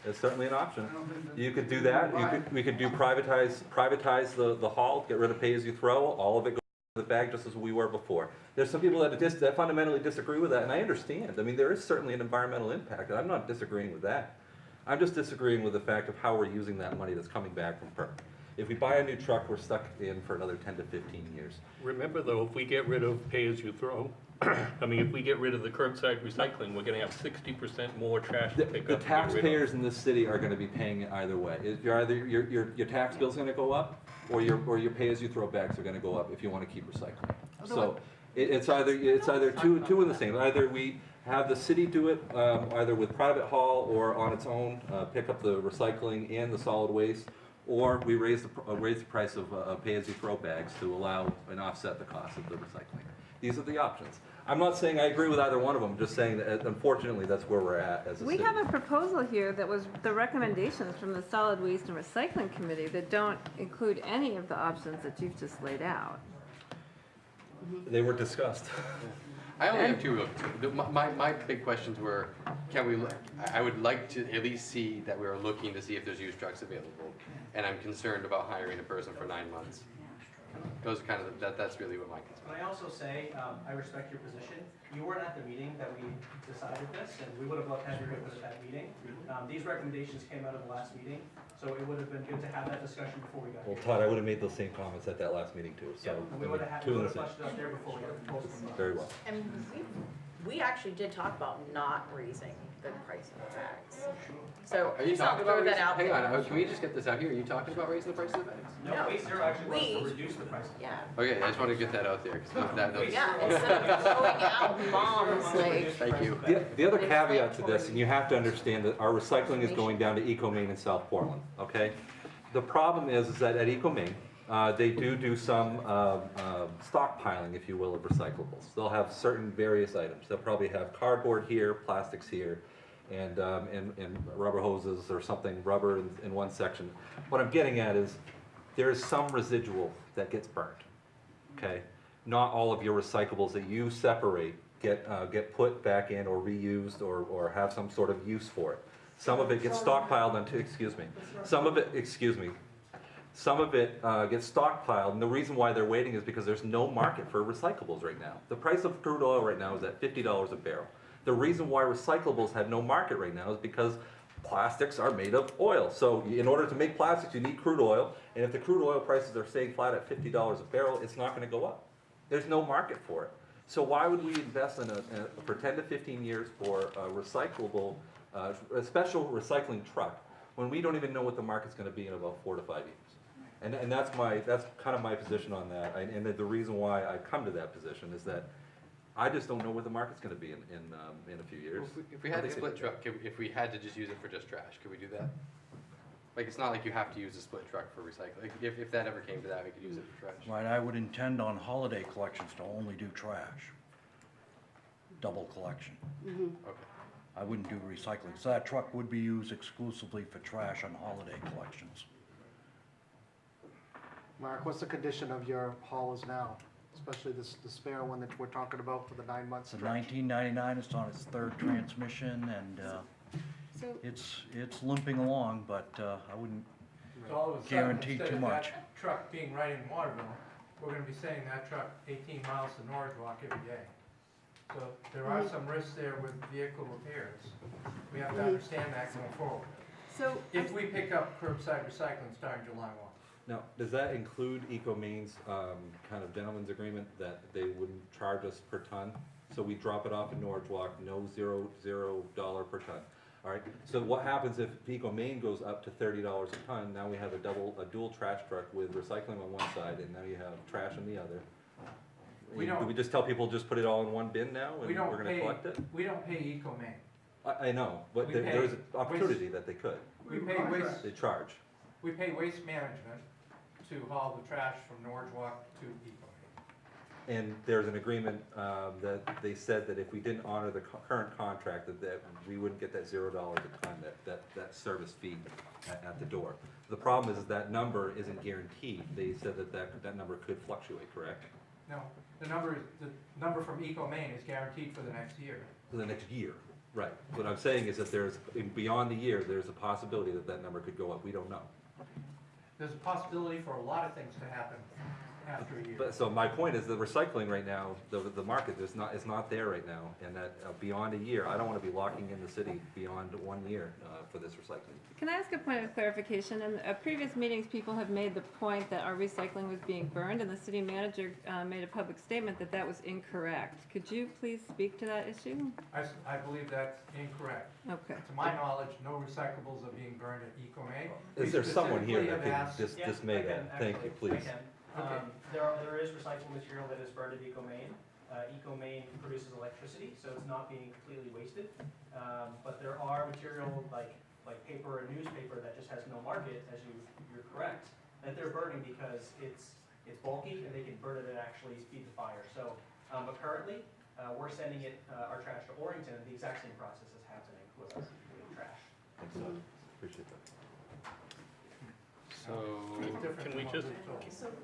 It's certainly an option. You could do that. We could do privatize the haul, get rid of pay-as-you-throw. All of it goes in the bag just as we were before. There's some people that fundamentally disagree with that, and I understand. I mean, there is certainly an environmental impact, and I'm not disagreeing with that. I'm just disagreeing with the fact of how we're using that money that's coming back from PERC. If we buy a new truck, we're stuck in for another 10 to 15 years. Remember though, if we get rid of pay-as-you-throw, I mean, if we get rid of the curbside recycling, we're gonna have 60% more trash to pick The up. taxpayers in this city are gonna be paying it either way. Your tax bill's gonna go up, or your pay-as-you-throw bags are gonna go up if you wanna keep recycling. So, it's either two in the same. Either we have the city do it, either with private haul or on its own, pick up the recycling and the solid waste, or we raise the price of pay-as-you-throw bags to allow and offset the cost of the recycling. These are the options. I'm not saying I agree with either one of them, just saying that unfortunately that's where we're at as a city. We have a proposal here that was the recommendations from the Solid Waste and Recycling Committee that don't include any of the options that you've just laid out. They were discussed. I only have two. My big questions were, I would like to at least see that we are looking to see if there's used trucks available. And I'm concerned about hiring a person for 9 months. Those are kind of, that's really what my concern is. Can I also say, I respect your position. You weren't at the meeting that we decided this, and we would have loved to have you at that meeting. These recommendations came out of the last meeting, so it would have been good to have that discussion before we got here. Well, Todd, I would have made those same comments at that last meeting too, so. Yeah, and we would have flushed it up there before we got the proposal from us. Very well. And we actually did talk about not raising the price of the bags. So Are you just not talking about throw that raising, out hang there. on, can we just get this out here? Are you talking about raising the price of the bags? No, Phase Zero actually wants to reduce the price. Yeah. Okay, I just want to get that out there, because that. Yeah, instead of throwing out bombs like. Thank you. The other caveat to this, and you have to understand that our recycling is going down to EcoMaine in South Portland, okay? The problem is that at EcoMaine, they do some stockpiling, if you will, of recyclables. They'll have certain various items. They'll probably have cardboard here, plastics here, and rubber hoses or something, rubber in one section. What I'm getting at is there is some residual that gets burnt, okay? Not all of your recyclables that you separate get put back in or reused or have some sort of use for it. Some of it gets stockpiled onto, some of it gets stockpiled, and the reason why they're waiting is because there's no market for recyclables right now. The price of crude oil right now is at $50 a barrel. The reason why recyclables have no market right now is because plastics are made of oil. So in order to make plastics, you need crude oil, and if the crude oil prices are staying flat at $50 a barrel, it's not going to go up. There's no market for it. So why would we invest in for 10 to 15 years for a recyclable, a special recycling truck when we don't even know what the market's going to be in about 4 to 5 years? And that's kind of my position on that. And the reason why I come to that position is that I just don't know what the market's going to be in a few years. If we had a split truck, if we had to just use it for just trash, could we do that? Like, it's not like you have to use a split truck for recycling. Like, if that ever came to that, we could use it for trash. Right, I would intend on holiday collections to only do trash. Double collection. Okay. I wouldn't do recycling, so that truck would be used exclusively for trash on holiday collections. Mark, what's the condition of your hauls now? Especially the spare one that we're talking about for the 9 months It's a stretch? 1999, it's on its 3rd transmission, and it's limping along, but I wouldn't So all of a sudden, guarantee instead too of much. that truck being right in Waterville, we're gonna be sending that truck 18 miles to Norwood every day. So there are some risks there with vehicle repairs. We have to understand that going forward. So If we pick up curbside recycling starting July 1. Now, does that include EcoMaine's kind of gentleman's agreement that they wouldn't charge us per ton? So we drop it off in Norwalk, no $0 per ton. All right. So what happens if EcoMaine goes up to $30 a ton? Now we have a dual trash truck with recycling on one side, and now you have trash on the other. Do we just tell people just put it all in one bin now, and we're going to collect it? We don't pay EcoMaine. I know, but there is an opportunity that they could. We pay waste. They charge. We pay waste management to haul the trash from Norwood to EcoMaine. And there's an agreement that they said that if we didn't honor the current contract, that we wouldn't get that $0 a ton, that service fee at the door. The problem is that number isn't guaranteed. They said that number could fluctuate, correct? No, the number from EcoMaine is guaranteed for the next year. For the next year, right. What I'm saying is that beyond the year, there's a possibility that number could go up. We don't know. There's a possibility for a lot of things to happen after a year. But, so my point is the recycling right now, the market is not there right now, and that beyond a year, I don't want to be locking in the city beyond 1 year for this recycling. Can I ask a point of clarification? In previous meetings, people have made the point that our recycling was being burned, and the city manager made a public statement that that was incorrect. Could you please speak to that issue? I believe that's incorrect. Okay. To my knowledge, no recyclables are being burned at EcoMaine. Is there someone here that Specifically have can asked- dismay that? Thank you, please. Okay. There is recyclable material that is burned at EcoMaine. EcoMaine produces electricity, so it's not being completely wasted. But there are material like paper and newspaper that just has no market, as you're correct, that they're burning because it's bulky and they can burn it and actually feed the fire. So, but currently, we're sending our trash to Orrington, and the exact same process is happening with trash. Thanks, appreciate that. So,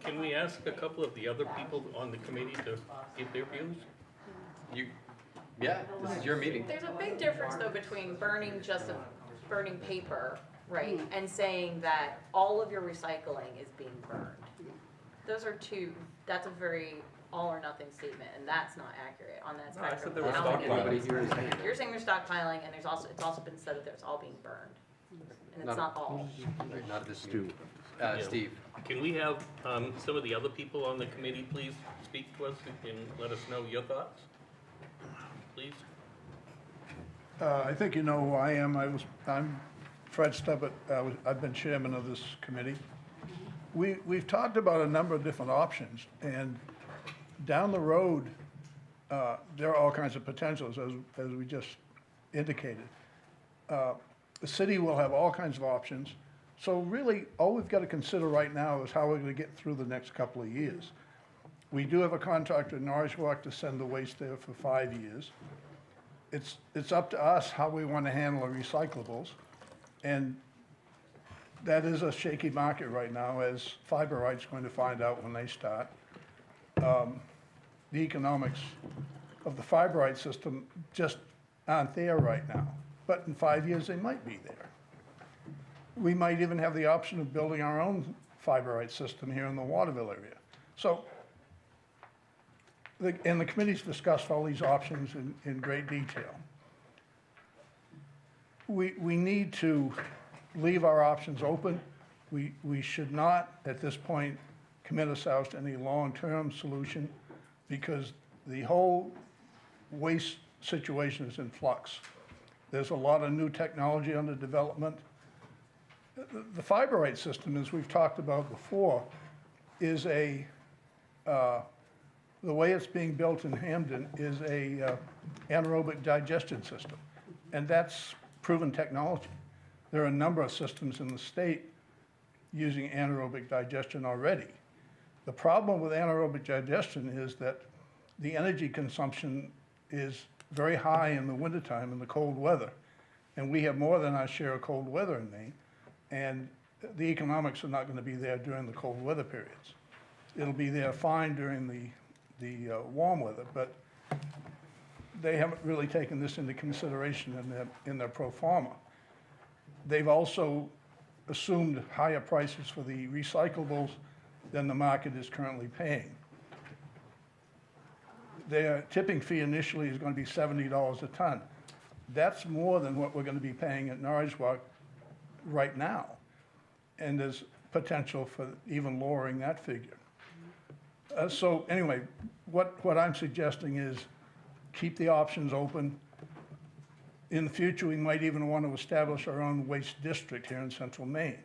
can we ask a couple of the other people on the committee to give their views? Yeah, this is your meeting. There's a big difference though between burning burning paper, right, and saying that all of your recycling is being burned. Those are that's a very all or nothing statement, and that's not accurate on that spectrum. I said there was stockpiling. You're saying there's stockpiling, and it's also been said that it's all being burned, and it's not all. Right, not this meeting. Steve. Can we have some of the other people on the committee please speak to us and let us know your thoughts? Please. I think you know who I am. I'm Fred Stubbett. I've been chairman of this committee. We've talked about a number of different options, and down the road, there are all kinds of potentials, as we just indicated. The city will have all kinds of options. So really, all we've got to consider right now is how we're going to get through the next couple of years. We do have a contract with Norriswalk to send the waste there for 5 years. It's up to us how we want to handle the recyclables. And that is a shaky market right now, as Fiber Right's going to find out when they start. The economics of the Fiber Right system just aren't there right now. But in 5 years, they might be there. We might even have the option of building our own Fiber Right system here in the Waterville area. So, and the committee's discussed all these options in great detail. We need to leave our options open. We should not, at this point, commit ourselves to any long-term solution, because the whole waste situation is in flux. There's a lot of new technology under development. The Fiber Right system, as we've talked about before, is the way it's being built in Hamden is a anaerobic digestion system, and that's proven technology. There are a number of systems in the state using anaerobic digestion already. The problem with anaerobic digestion is that the energy consumption is very high in the wintertime in the cold weather, and we have more than our share of cold weather in Maine. And the economics are not going to be there during the cold weather periods. It'll be there fine during the warm weather, but they haven't really taken this into consideration in their pro forma. They've also assumed higher prices for the recyclables than the market is currently paying. Their tipping fee initially is going to be $70 a ton. That's more than what we're going to be paying at Norriswalk right now, and there's potential for even lowering that figure. So anyway, what I'm suggesting is keep the options open. In the future, we might even want to establish our own waste district here in central Maine,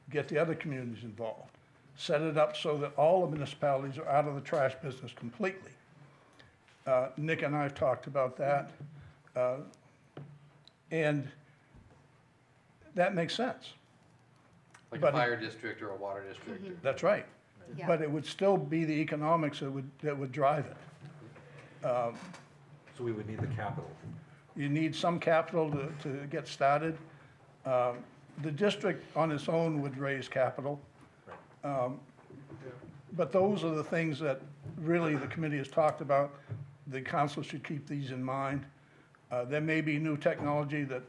get the other communities involved, set it up so that all the municipalities are out of the trash business completely. Nick and I have talked about that, and that makes sense. Like But a fire district or a water district. That's right. Yeah. but it would still be the economics that would drive it. So we would need the capital. You need some capital to get started. The district on its own would raise capital. But those are the things that really the committee has talked about. The council should keep these in mind. There may be new technology that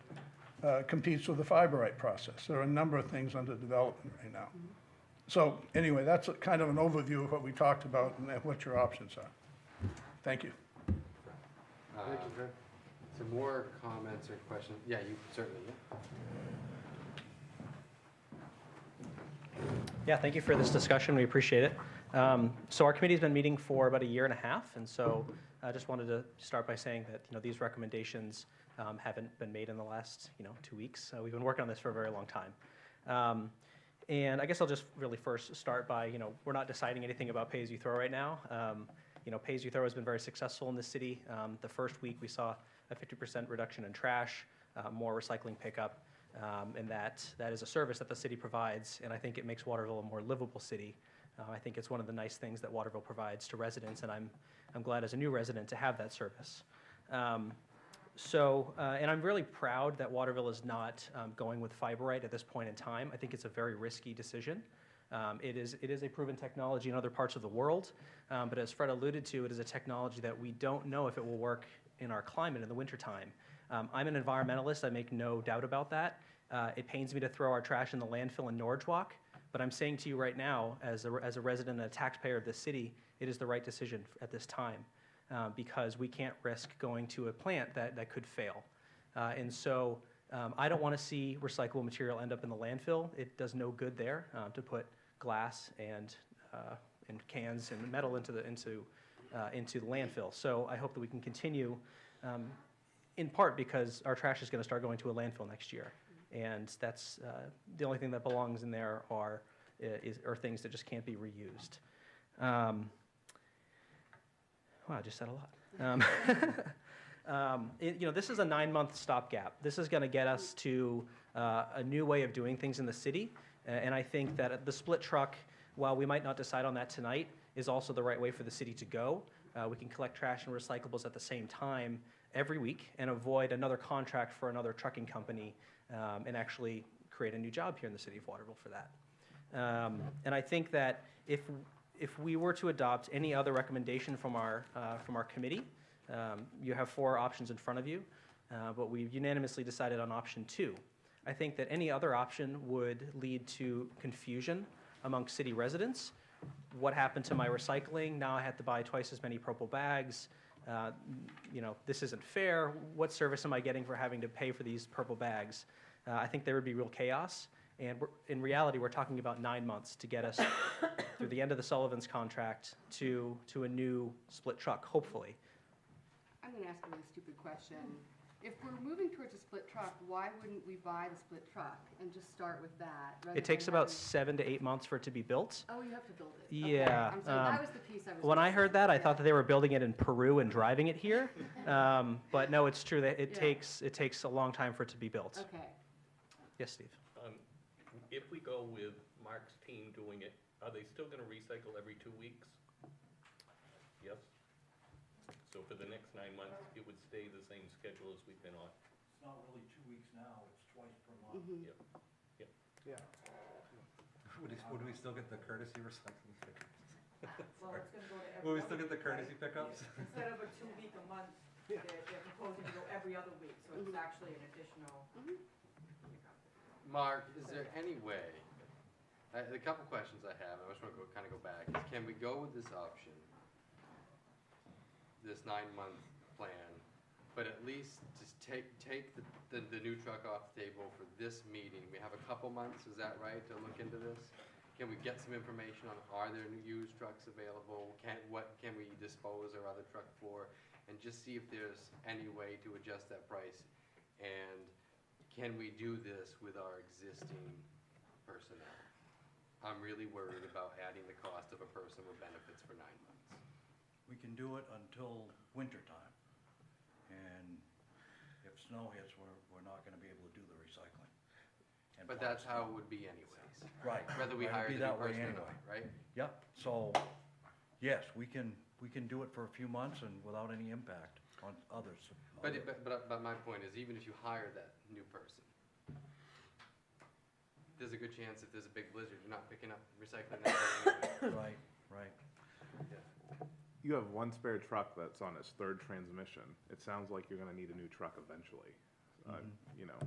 competes with the fiberite process. There are a number of things under development right now. So anyway, that's kind of an overview of what we talked about and what your options are. Thank you. Some more comments or questions? Yeah, you certainly, Yeah, thank you for this discussion. We appreciate it. So our committee's been meeting for about a year and a half, and so I just wanted to start by saying that these recommendations haven't been made in the last 2 weeks. We've been working on this for a very long time. And I guess I'll just really first start by, we're not deciding anything about pay-as-you-throw right now. Pay-as-you-throw has been very successful in the city. The first week we saw a 50% reduction in trash, more recycling pickup, and that is a service that the city provides, and I think it makes Waterville a more livable city. I think it's one of the nice things that Waterville provides to residents, and I'm glad as a new resident to have that service. And I'm really proud that Waterville is not going with fiberite at this point in time. I think it's a very risky decision. It is a proven technology in other parts of the world, but as Fred alluded to, it is a technology that we don't know if it will work in our climate in the wintertime. I'm an environmentalist, I make no doubt about that. It pains me to throw our trash in the landfill in Norridgewock, but I'm saying to you right now, as a resident and a taxpayer of this city, it is the right decision at this time, because we can't risk going to a plant that could fail. And so I don't want to see recyclable material end up in the landfill. It does no good there to put glass and cans and metal into the landfill. So I hope that we can continue, in part because our trash is going to start going to a landfill next year, and that's the only thing that belongs in there are things that just can't be reused. Wow, I just said a lot. This is a 9-month stopgap. This is going to get us to a new way of doing things in the city, and I think that the split truck, while we might not decide on that tonight, is also the right way for the city to go. We can collect trash and recyclables at the same time every week and avoid another contract for another trucking company, and actually create a new job here in the city of Waterville for that. And I think that if we were to adopt any other recommendation from our committee, you have 4 options in front of you, but we've unanimously decided on option 2. I think that any other option would lead to confusion among city residents. What happened to my recycling? Now I have to buy twice as many purple bags. This isn't fair. What service am I getting for having to pay for these purple bags? I think there would be real chaos. And in reality, we're talking about 9 months to get us through the end of the Sullivan's contract to a new split truck, hopefully. I'm going to ask a really stupid question. If we're moving towards a split truck, why wouldn't we buy the split truck and just start with that? It takes about 7 to 8 months for it to be built. Oh, you have to build it. Yeah. Okay. I'm sorry, that was the piece I was When I missing. heard that, I thought that they were building it in Peru and driving it here. But no, it's true that it takes a long time for it to be built. Okay. Yes, Steve. If we go with Mark's team doing it, are they still going to recycle every 2 weeks? Yes? So for the next 9 months, it would stay the same schedule as we've been on? It's not really 2 weeks now, it's twice per month. Yep. Yep. Yeah. Would we still get the courtesy recycling pickups? Well, it's gonna go to every Will we other still get the week, courtesy right? pickups? Instead of a 2-week a month, they're proposing to go every other week, so it's actually an additional. Mark, is there any way, a couple questions I have, I just want to kind of go back, is can we go with this option, this 9-month plan, but at least just take the new truck off the table for this meeting? We have a couple months, is that right, to look into this? Can we get some information on, are there new used trucks available? What can we dispose our other truck for? And just see if there's any way to adjust that price. And can we do this with our existing personnel? I'm really worried about adding the cost of a person with benefits for 9 months. We can do it until winter time. And if snow hits, we're not gonna be able to do the recycling. And and But parts. that's how it would be anyways. Right. Whether we Right, hire it'd the be new that way person or anyway. not, right? Yep, so, yes, we can do it for a few months and without any impact on others. But my point is, even if you hire that new person, there's a good chance if there's a big blizzard, you're not picking up recycling that day anyway. Right, right. Yeah. You have one spare truck that's on its third transmission. It sounds like you're gonna need a new truck eventually, you know.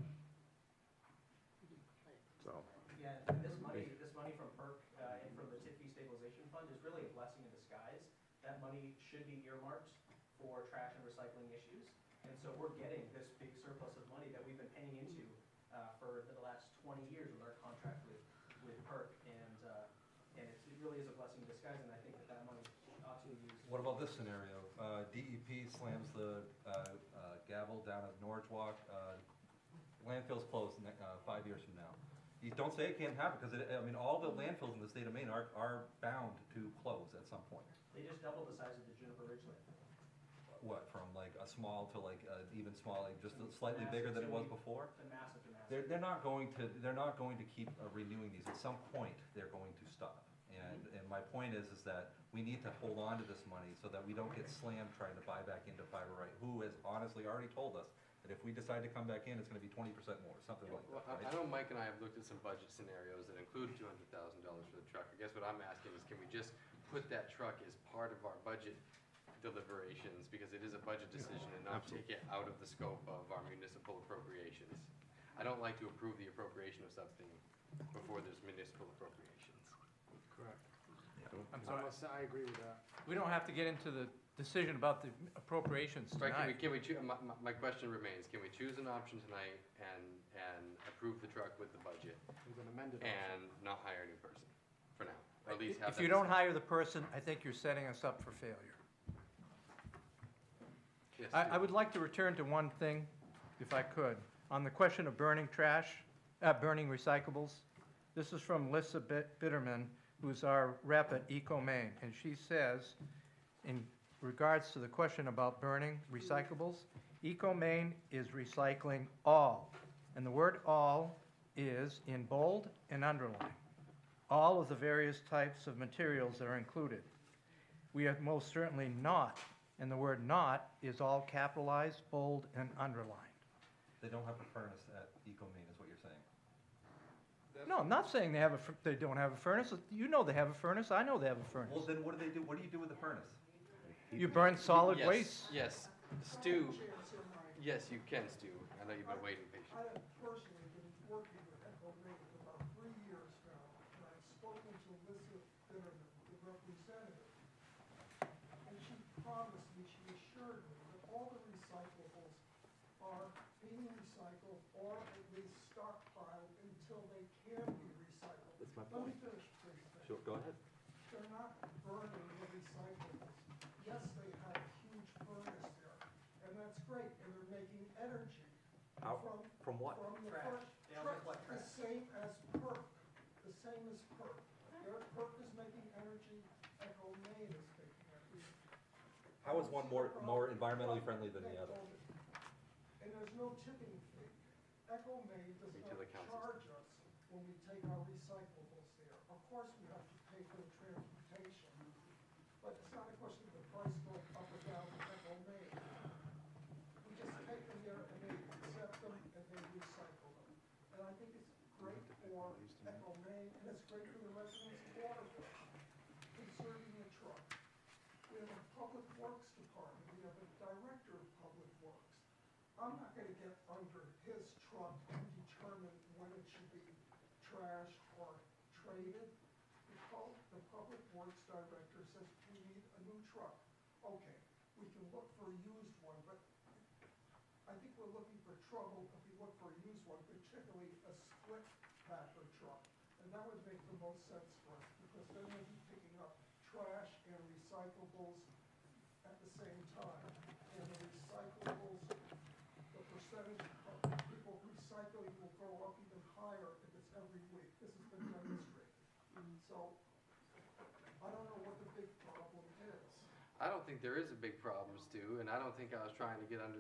So. Yeah, this money from PERC and from the TIF fee stabilization fund is really a blessing in disguise. That money should be earmarked for trash and recycling issues. And so we're getting this big surplus of money that we've been paying into for the last 20 years with our contract with PERC. And it really is a blessing in disguise, and I think that money ought to be used. What about this scenario? DEP slams the gavel down at Norwich Walk, landfill's closed 5 years from now. You don't say it can't happen, because all the landfills in the state of Maine are bound to close at some point. They just doubled the size of the Juniper Ridge landfill. What, from like a small to like even small, like just slightly bigger than it was before? They're massive, they're massive. They're not going to keep renewing these. At some point, they're going to stop. And my point is that we need to hold on to this money so that we don't get slammed trying to buy back into Fiber Right, who has honestly already told us that if we decide to come back in, it's going to be 20% more, something like that. Well, I know Mike and I have looked at some budget scenarios that include $200,000 for the truck. I guess what I'm asking is, can we just put that truck as part of our budget deliberations, because it is a budget decision, and not take it out of the scope of our municipal appropriations? I don't like to approve the appropriation of something before there's municipal appropriations. Correct. I'm sorry. I agree with that. We don't have to get into the decision about the appropriations Right, tonight. can we choose, my question remains, can we choose an option tonight and approve the truck with the budget With an amended and not hire a new person for now? Or at least have If that you don't discussion. hire the person, I think you're setting us up for failure. Yes, I would like to return to one thing, if I could, on the question of burning trash, burning recyclables. This is from Lissa Bitterman, who's our rep at Eco Maine, and she says, in regards to the question about burning recyclables, Eco Maine is recycling all, and the word all is in bold and underlined. All of the various types of materials that are included. We are most certainly not, and the word not is all capitalized, bold, and underlined. They don't have a furnace at Eco Maine, is what you're saying. No, I'm not saying they don't have a furnace. You know they have a furnace. I know they have a furnace. Well, then what do they do? What do you do with the furnace? You burn solid Yes, waste. Yes, Stu, yes, you can, Stu. I know you've been waiting patiently. I have personally been working with Echo Maine for about 3 years now, and I've spoken to Lisa Bitterman, the representative, and she promised me, she assured me that all the recyclables are being recycled or at least stockpiled until they can be recycled. That's my Let me point. finish, please. Sure, go ahead. They're not burning the recyclables. Yes, they have a huge furnace there, and that's great, and they're making energy. How? From what? From the Trash. first, They also collect the trash. same as PERC, the same as PERC. PERC is making energy, Echo Maine is making energy. How is one more environmentally friendly than the other? And there's no tipping fee. Echo Maine does Speak to not the council. charge us when we take our recyclables there. Of course, we have to pay for the transportation, but it's not a question of the price going up or down with Echo Maine. We just take them there and they accept them and they recycle them. And I think it's great for Echo Maine, and it's great for the residents of Waterville, conserving the truck. We have a public works department, we have a director of public works. I'm not gonna get under his truck and determine when it should be trashed or traded. The public works director says we need a new truck. Okay, we can look for a used one, but I think we're looking for trouble if we look for a used one, particularly a split packer truck. And that would make the most sense for us, because then we'll be picking up trash and recyclables at the same time. And the recyclables, the percentage of people recycling will go up even higher if it's every week. This has been demonstrated. So, I don't know what the big problem is. I don't think there is a big problem, Stu, and I don't think I was trying to get under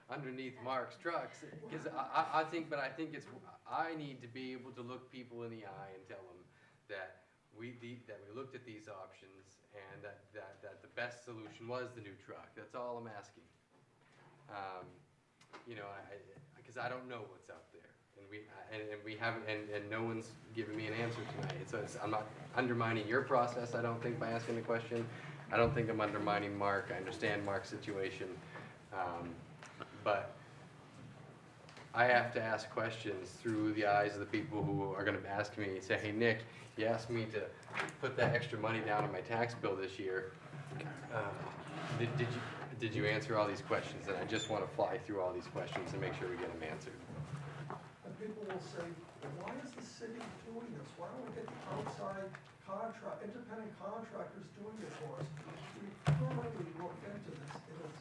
underneath Mark's trucks, because I think it's, I need to be able to look people in the eye and tell them that we looked at these options and that the best solution was the new truck. That's all I'm asking. You know, because I don't know what's out there, and we haven't, and no one's given me an answer tonight. So I'm not undermining your process, I don't think, by asking the question. I don't think I'm undermining Mark. I understand Mark's situation, but I have to ask questions through the eyes of the people who are going to ask me, say, hey, Nick, you asked me to put that extra money down on my tax bill this year. Did you answer all these questions? And I just want to fly through all these questions and make sure we get them answered. And people will say, why is the city doing this? Why don't we get the outside independent contractors doing it for us? We thoroughly looked into this. It is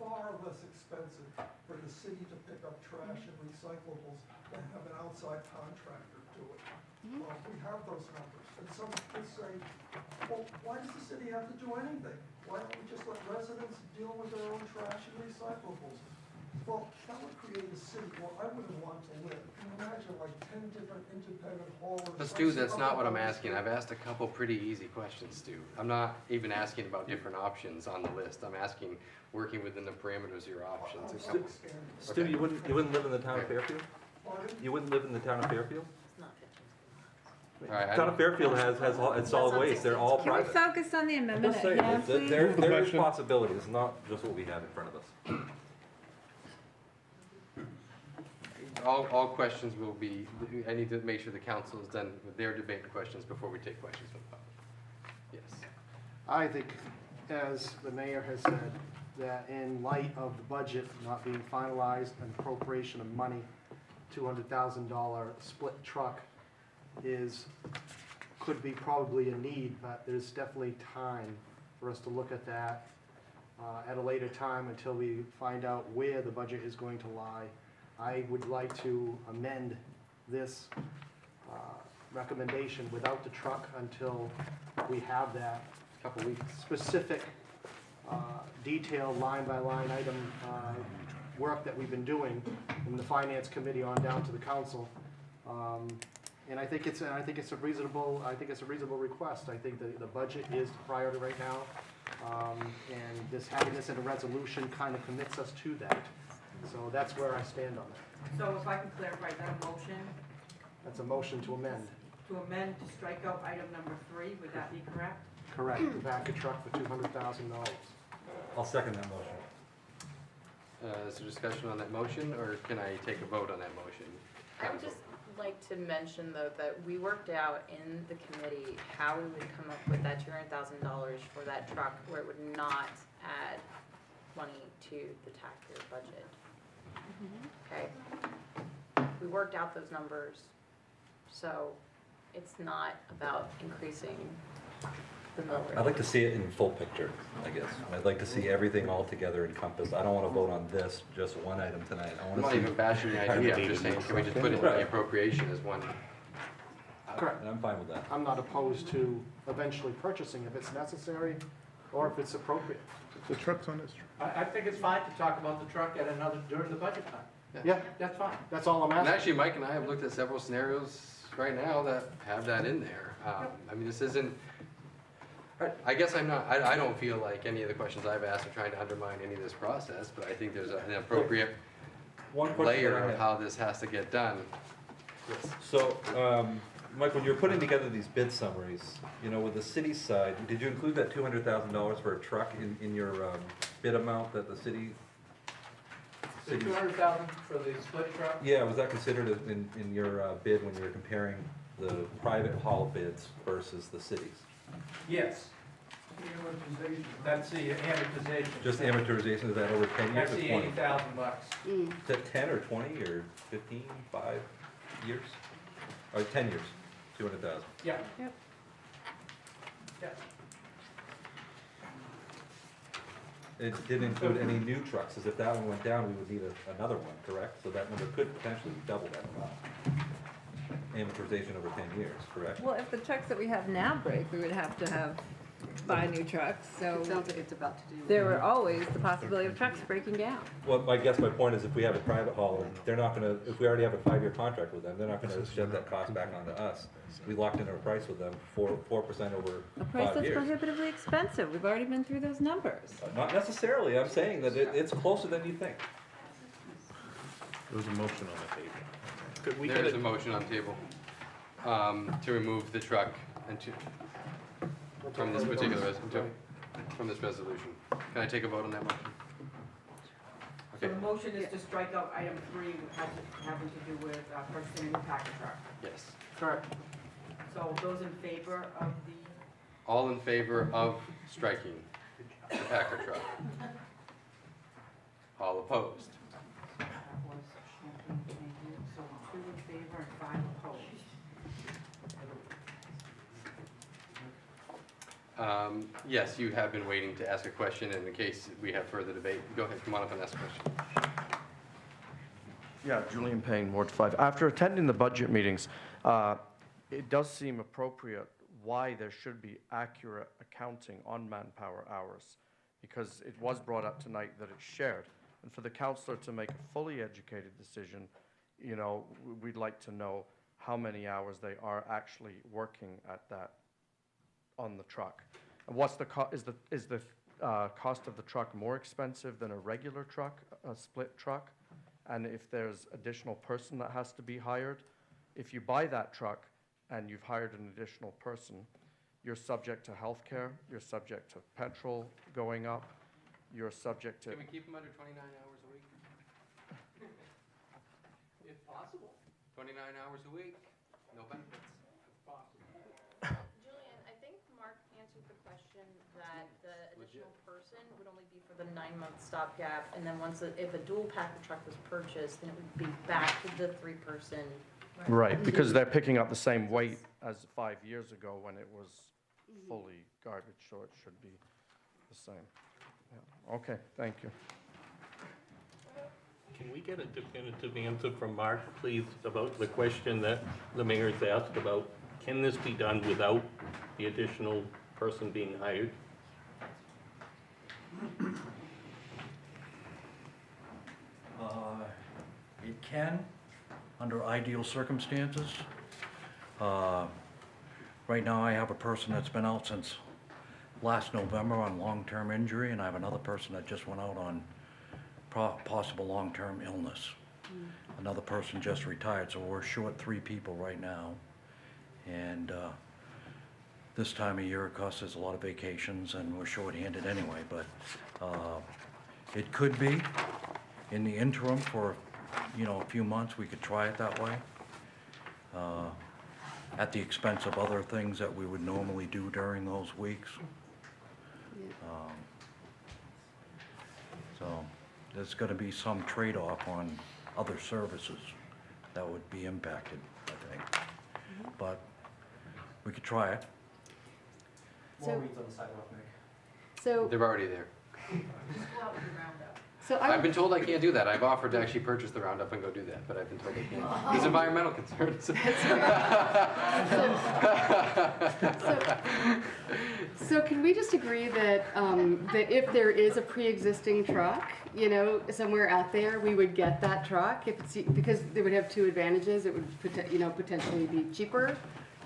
far less expensive for the city to pick up trash and recyclables than have an outside contractor do it. Well, we have those numbers. And some could say, well, why does the city have to do anything? Why don't we just let residents deal with their own trash and recyclables? Well, that would create a city where I wouldn't want to live. Can you imagine like 10 different independent haulers? But Stu, that's not what I'm asking. I've asked a couple pretty easy questions, Stu. I'm not even asking about different options on the list. I'm asking, working within the parameters of your options. Stu, you wouldn't live in the town of Fairfield? You wouldn't live in the town of Fairfield? Right, Town of Fairfield has solid waste. They're all Can we private. focus on the amendment Just at saying, hand, please? their responsibility is not just what we have in front of us. All questions will be, I need to make sure the council is done with their debate and questions before we take questions from the public. Yes. I think, as the mayor has said, that in light of the budget not being finalized and appropriation of money, $200,000 split truck could be probably a need, but there's definitely time for us to look at that at a later time until we find out where the budget is going to lie. I would like to amend this recommendation without the truck until we have that couple weeks specific detailed line-by-line item work that we've been doing in the finance committee on down to the council. And I think it's a reasonable request. I think the budget is the priority right now, and having this in a resolution kind of commits us to that. So that's where I stand on that. So if I can clarify, is that a motion? That's a motion to amend. To amend to strike out item number 3, would that be correct? Correct. The back of truck for $200,000. I'll second that motion. Is there discussion on that motion, or can I take a vote on that motion? I would just like to mention, though, that we worked out in the committee how we would come up with that $200,000 for that truck where it would not add money to the taxpayer budget. Okay? We worked out those numbers, so it's not about increasing the mill rate. I'd like to see it in full picture, I guess. I'd like to see everything all together encompassed. I don't want to vote on this, just one item tonight. I I'm want to not see. even bashing the idea, I'm just saying, can we just put it in the appropriation as one? Correct. And I'm fine with that. I'm not opposed to eventually purchasing if it's necessary or if it's appropriate. The truck's on this. I think it's fine to talk about the truck at during the budget time. Yeah, That's fine. that's all I'm And asking. actually, Mike and I have looked at several scenarios right now that have that in there. I mean, this isn't, I guess I don't feel like any of the questions I've asked are trying to undermine any of this process, but I think there's an appropriate layer of how this has to get done. Yes. So, Mike, when you're putting together these bid summaries, you know, with the city side, did you include that $200,000 for a truck in your bid amount that the city? The $200,000 for the split truck? Yeah, was that considered in your bid when you were comparing the private haul bids versus the cities? Yes. That's the amortization. Just amortization, is that over 10 years That's or the 20? $80,000. Is that 10 or 20 or 15, 5 years? Or 10 years, 200,000? Yeah. Yep. Yeah. It didn't include any new trucks, as if that one went down, we would need another one, correct? So that number could potentially double that amount. Amortization over 10 years, correct? Well, if the trucks that we have now break, we would have to have buy new trucks, so It sounds like it's about to do. there were always the possibility of trucks breaking down. Well, I guess my point is if we have a private hauler, they're not gonna, if we already have a 5-year contract with them, they're not gonna shed that cost back onto us. We locked in our price with them for 4% over A price 5 that's years. prohibitively expensive. We've already been through those numbers. Not necessarily, I'm saying that it's closer than you think. There was a motion on the table. Could we There get is a a motion on the table to remove the truck and from this particular from this resolution. Can I take a vote on that motion? So Okay. the motion is to strike out item 3, having to do with purchasing a new packer truck. Yes. Correct. So those in favor of the, All in favor of striking the Packer truck? All opposed? that was Champlain, thank you. So 2 in favor and 5 opposed. Yes, you have been waiting to ask a question, and in case we have further debate, go ahead, come on up and ask a question. Yeah, Julian Payne, Ward 5. After attending the budget meetings, it does seem appropriate why there should be accurate accounting on manpower hours, because it was brought up tonight that it's shared. And for the councillor to make a fully educated decision, you know, we'd like to know how many hours they are actually working at that, on the truck. And what's the is the cost of the truck more expensive than a regular truck, a split truck? And if there's additional person that has to be hired, if you buy that truck and you've hired an additional person, you're subject to healthcare, you're subject to petrol going up, you're subject to... Can we keep them under 29 hours a week? If possible. 29 hours a week, no benefits. Julian, I think Mark answered the question that the additional person would only be for the 9-month stopgap, and then if a dual packer truck was purchased, then it would be back to the 3-person. Right, because they're picking up the same weight as 5 years ago when it was fully garbage, so it should be the same. Yeah. Okay, thank you. Can we get a definitive answer from Mark, please, about the question that the mayor's asked about, can this be done without the additional person being hired? It can, under ideal circumstances. Right now, I have a person that's been out since last November on long-term injury, and I have another person that just went out on possible long-term illness. Another person just retired, so we're short 3 people right now. And this time of year, of course, there's a lot of vacations, and we're short-handed anyway, but it could be in the interim for, you know, a few months, we could try it that way. At the expense of other things that we would normally do during those weeks. So there's gonna be some trade-off on other services that would be impacted, I think. But we could try it. More weeds on the sidewalk, Nick. So, They're already there. Just go out with the roundup. so I've been told I can't do that. I've offered to actually purchase the Roundup and go do that, but I've been told I can't. There's environmental concerns. So can we just agree that, that if there is a pre-existing truck, you know, somewhere out there, we would get that truck? If it's, because it would have 2 advantages. It would, you know, potentially be cheaper,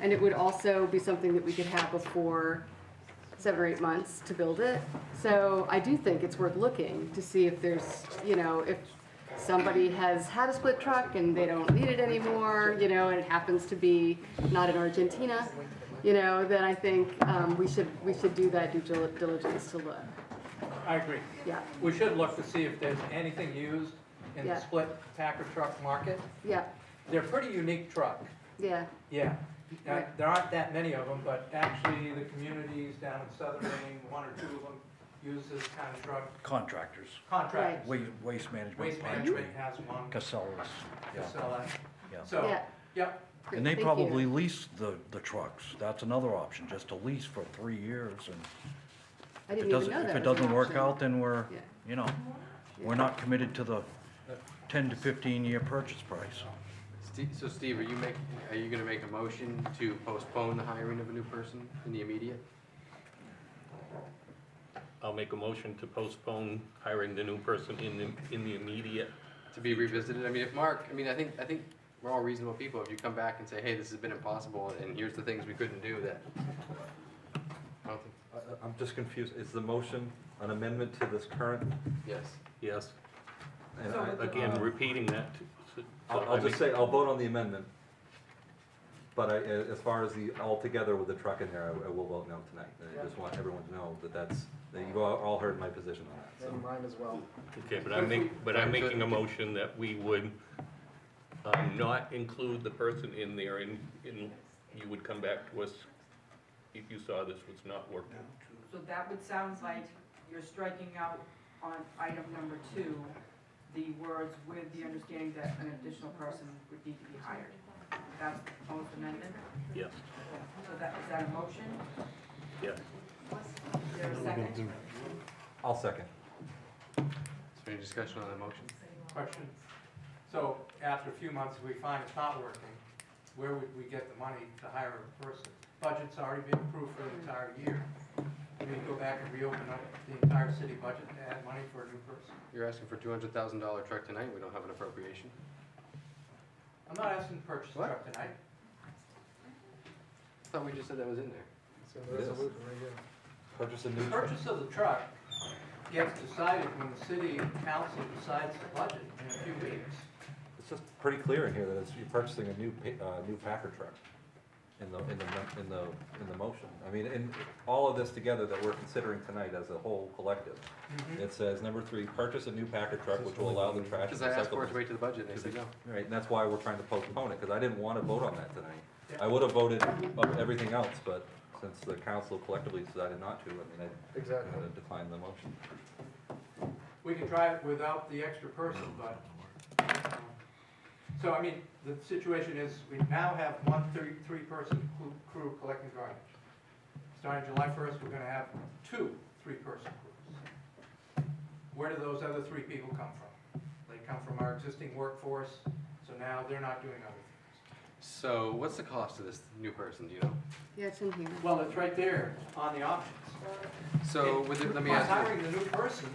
and it would also be something that we could have before 7 or 8 months to build it. So I do think it's worth looking to see if there's, you know, if somebody has had a split truck and they don't need it anymore, you know, and it happens to be not in Argentina, you know, then I think we should do that due diligence to look. I agree. Yeah. We should look to see if there's anything used in the Yeah. split packer truck market. Yeah, They're a pretty unique truck. yeah, Yeah. Right. There aren't that many of them, but actually the communities down in Southern Maine, 1 or 2 of them use this kind of truck. Contractors. Contractors. Waste management. Waste management has one. Casellas. Yeah. Casella. Yeah. So, yeah. yep. And they Thank probably you. lease the trucks. That's another option, just to lease for 3 years. And I if didn't it even know doesn't, that if it was an doesn't work option. out, then we're, Yeah. you know, we're not committed to the 10 to 15-year purchase price. So Steve, are you gonna make a motion to postpone the hiring of a new person in the immediate? I'll make a motion to postpone hiring the new person in the immediate. To be revisited. I mean, if Mark, I mean, I think we're all reasonable people. If you come back and say, hey, this has been impossible, and here's the things we couldn't do, that I don't think. I'm just confused. Is the motion an amendment to this current? Yes. Yes. And So I- with the- Again, repeating that. I'll just say, I'll vote on the amendment. But as far as the altogether with the truck in there, I will vote no tonight. I just want everyone to know that you've all heard my position on that. So. And mine as well. Okay, but I'm making a motion that we would not include the person in there, and you would come back to us if you saw this was not working. So that would sound like you're striking out on item number 2, the words with the understanding that an additional person would need to be hired. That's the proposed amendment? Yes. So is that a motion? Yes. Is there a second? I'll second. Is there any discussion on the motion? Question. So after a few months, if we find it's not working, where would we get the money to hire a person? Budget's already been approved for the entire year. We go back and reopen up the entire city budget to add money for a new person. You're asking for a $200,000 truck tonight. We don't have an appropriation. I'm not asking to purchase a truck tonight. I thought we just said that was in there. It's in the resolution right here. Purchase a new. The purchase of the truck gets decided when the city council decides the budget in a few weeks. It's just pretty clear in here that you're purchasing a new Packer truck in the motion. I mean, in all of this together that we're considering tonight as a whole collective, it says number 3, purchase a new Packer truck which will allow the trash. Because I asked for it to wait to the budget, and they said no. Right, and that's why we're trying to postpone it, because I didn't want to vote on that tonight. I would have voted on everything else, but since the council collectively decided not to, I mean, I'm going to decline the motion. We can try it without the extra person, but, so I mean, the situation is, we now have one three-person crew collecting garbage. Starting July 1st, we're gonna have 2 3-person crews. Where do those other 3 people come from? They come from our existing workforce, so now they're not doing other things. So what's the cost of this new person, do you know? Yeah, it's in here. Well, it's right there on the options. So let me By ask you. hiring the new person,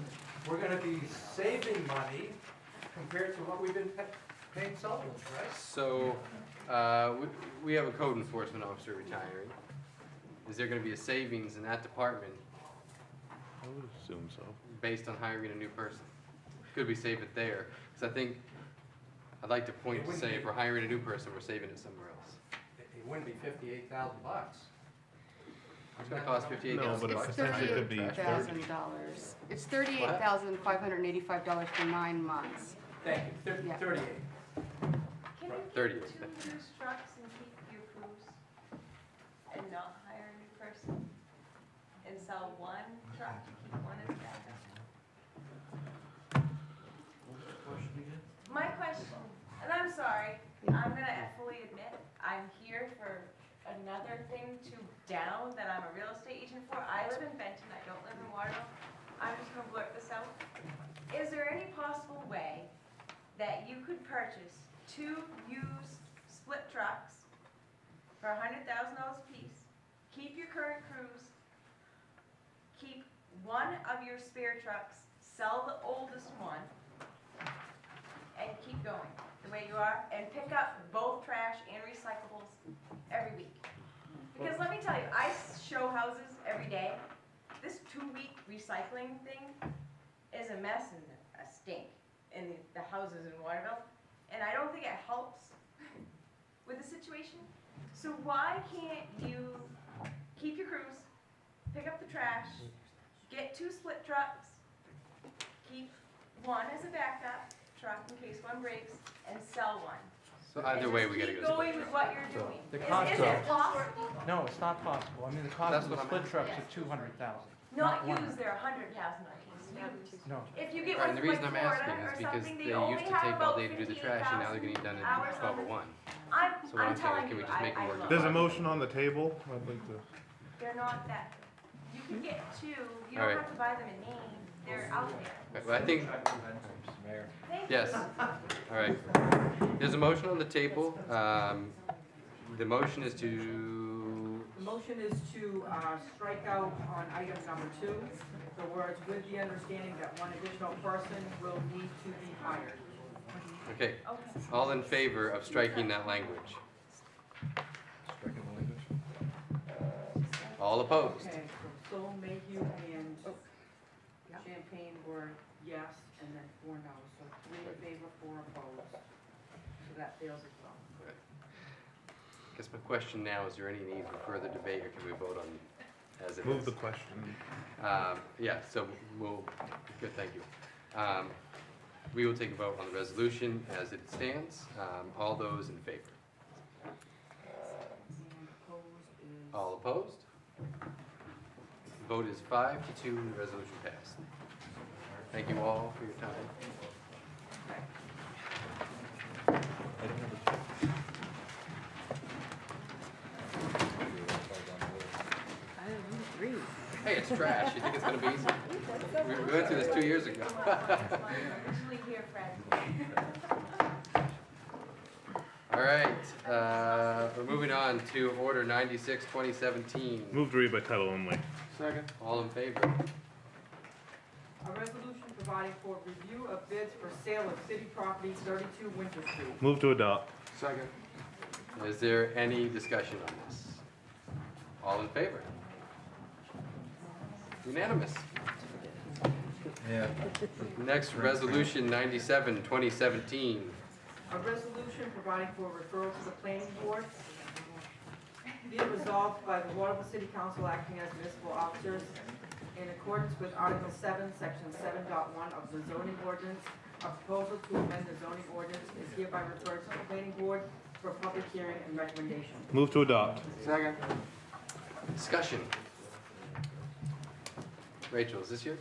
we're gonna be saving money compared to what we've been paying Sullivan's, right? So, we have a code enforcement officer retiring. Is there gonna be a savings in that department I would assume so. based on hiring a new person? Could we save it there? Because I think, I'd like to point to say, if we're hiring a new person, we're saving it somewhere else. It wouldn't be $58,000. It's gonna cost $58,000. No, but It's potentially could be $38,000. It's $38,585 for 9 months. Thank you, Yeah. 38. Can you 30. keep 2 used trucks and keep your crews and not hire a new person? And sell 1 truck to keep 1 as backup? My question, and I'm sorry, I'm gonna fully admit, I'm here for another thing to down that I'm a real estate agent for. I live in Benton, I don't live in Waterville. I'm just gonna blurt this out. Is there any possible way that you could purchase 2 used split trucks for $100,000 a piece, keep your current crews, keep 1 of your spare trucks, sell the oldest one, and keep going the way you are, and pick up both trash and recyclables every week? Because let me tell you, I show houses every day. This 2-week recycling thing is a mess and a stink in the houses in Waterville, and I don't think it helps with the situation. So why can't you keep your crews, pick up the trash, get 2 split trucks, keep 1 as a backup truck in case 1 breaks, and sell 1? So either way, we gotta Keep go to going split with truck. what you're doing. The Is cost it of- possible? No, it's not possible. I mean, the cost That's of the what I'm split asking. trucks is $200,000. Not one. used, they're $100,000 a piece. Used. No. If you get Right, one and the from like reason I'm Florida asking or is because something, they they only used to have take all about day to do the trash, and now they're getting it done in hours on 12:01. So what I'm I'm saying, telling can we you, just make them I work love There's a them. motion on the table. I'd like to. They're not that, you can get 2, you All don't right. have to buy them in name, they're out there. But I think, Mayor. Thank you. yes, all right. There's a motion on the table. The motion is to motion is to strike out on item number 2, the words "with the understanding that one additional person will need to be hired." Okay, all in favor of striking that language? All opposed? Okay, so Sol, Mayhew, and Champagne were yes, and then 4 no. So 3 in favor, 4 opposed. So that fails as well. Good. I guess my question now, is there any need for further debate, or can we vote on as it is? Move the question. Yeah, so we'll, good, thank you. We will take a vote on the resolution as it stands. All those in favor? And opposed is... All opposed? The vote is 5-2, the resolution passed. Thank you all for your time. Hey, it's trash. You think it's going to be easy? We went through this 2 years ago. All right, we're moving on to Order 96, 2017. Move to read by title only. Second. All in favor? A resolution providing for review of bids for sale of city property, 32 Winter Street. Move to adopt. Second. Is there any discussion on this? All in favor? Unanimous. Yeah. Next, Resolution 97, 2017. A resolution providing for referral to the planning board. Be it resolved by the Waterville City Council acting as municipal officers in accordance with Article 7, Section 7.1 of the zoning ordinance, a proposal to amend the zoning ordinance is hereby referred to the planning board for public hearing and recommendation. Move to adopt. Second. Discussion. Rachel, is this yours?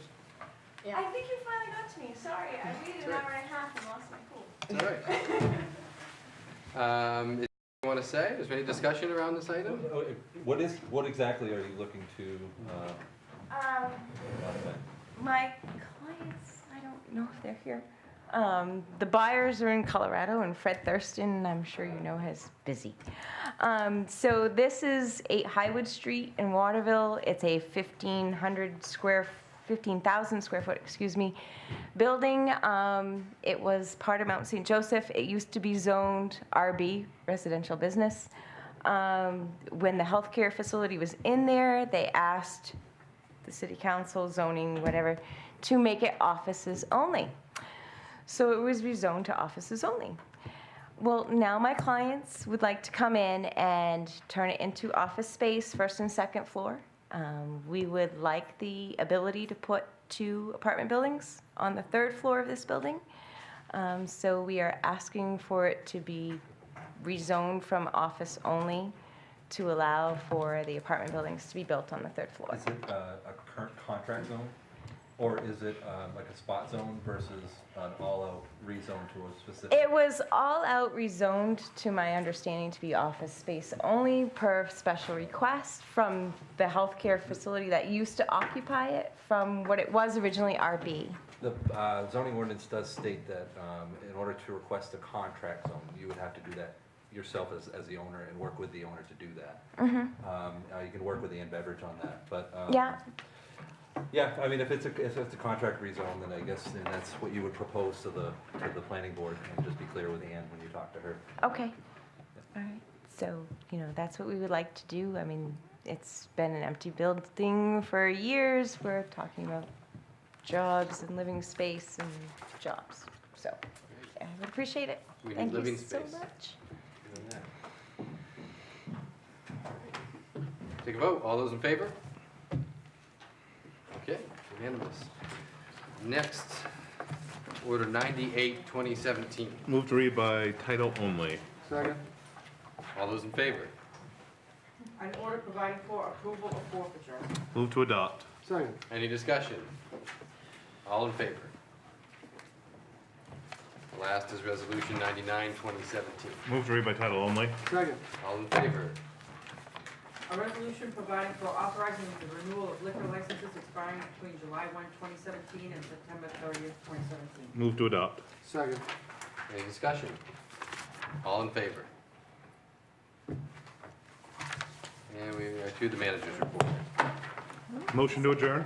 Yeah. I think you finally got to me. Sorry, I waited an hour and a half and lost my cool. It's all right. Is you want to say? Is there any discussion around this item? What exactly are you looking to? My clients, I don't know if they're here. The buyers are in Colorado, and Fred Thurston, I'm sure you know, is busy. So this is 8 Highwood Street in Waterville. It's a 15,000 square foot, building. It was part of Mount St. Joseph. It used to be zoned RB, residential business. When the healthcare facility was in there, they asked the city council, zoning, whatever, to make it offices only. So it was rezoned to offices only. Well, now my clients would like to come in and turn it into office space, 1st and 2nd floor. We would like the ability to put 2 apartment buildings on the 3rd floor of this building. So we are asking for it to be rezoned from office only to allow for the apartment buildings to be built on the 3rd floor. Is it a current contract zone? Or is it like a spot zone versus an all-out rezone to a specific? It was all out rezoned, to my understanding, to be office space only per special request from the healthcare facility that used to occupy it from what it was originally RB. The zoning ordinance does state that in order to request a contract zone, you would have to do that yourself as the owner and work with the owner to do that. You can work with Ann Beveridge on that, but yeah. Yeah, I mean, if it's a contract rezone, then I guess then that's what you would propose to the planning board, and just be clear with Ann when you talk to her. Okay. All right. So, that's what we would like to do. I mean, it's been an empty building for years. We're talking about jobs and living space and jobs. So, I would appreciate it. We need Thank living you space. so much. Take a vote. All those in favor? Okay, unanimous. Next, Order 98, 2017. Move to read by title only. Second. All those in favor? An order providing for approval of forfeiture. Move to adopt. Second. Any discussion? All in favor? The last is Resolution 99, 2017. Move to read by title only. Second. All in favor? A resolution providing for authorizing the renewal of liquor licenses expiring between July 1, 2017 and September 30th, 2017. Move to adopt. Second. Any discussion? All in favor? And we are to the manager's report. Motion to adjourn?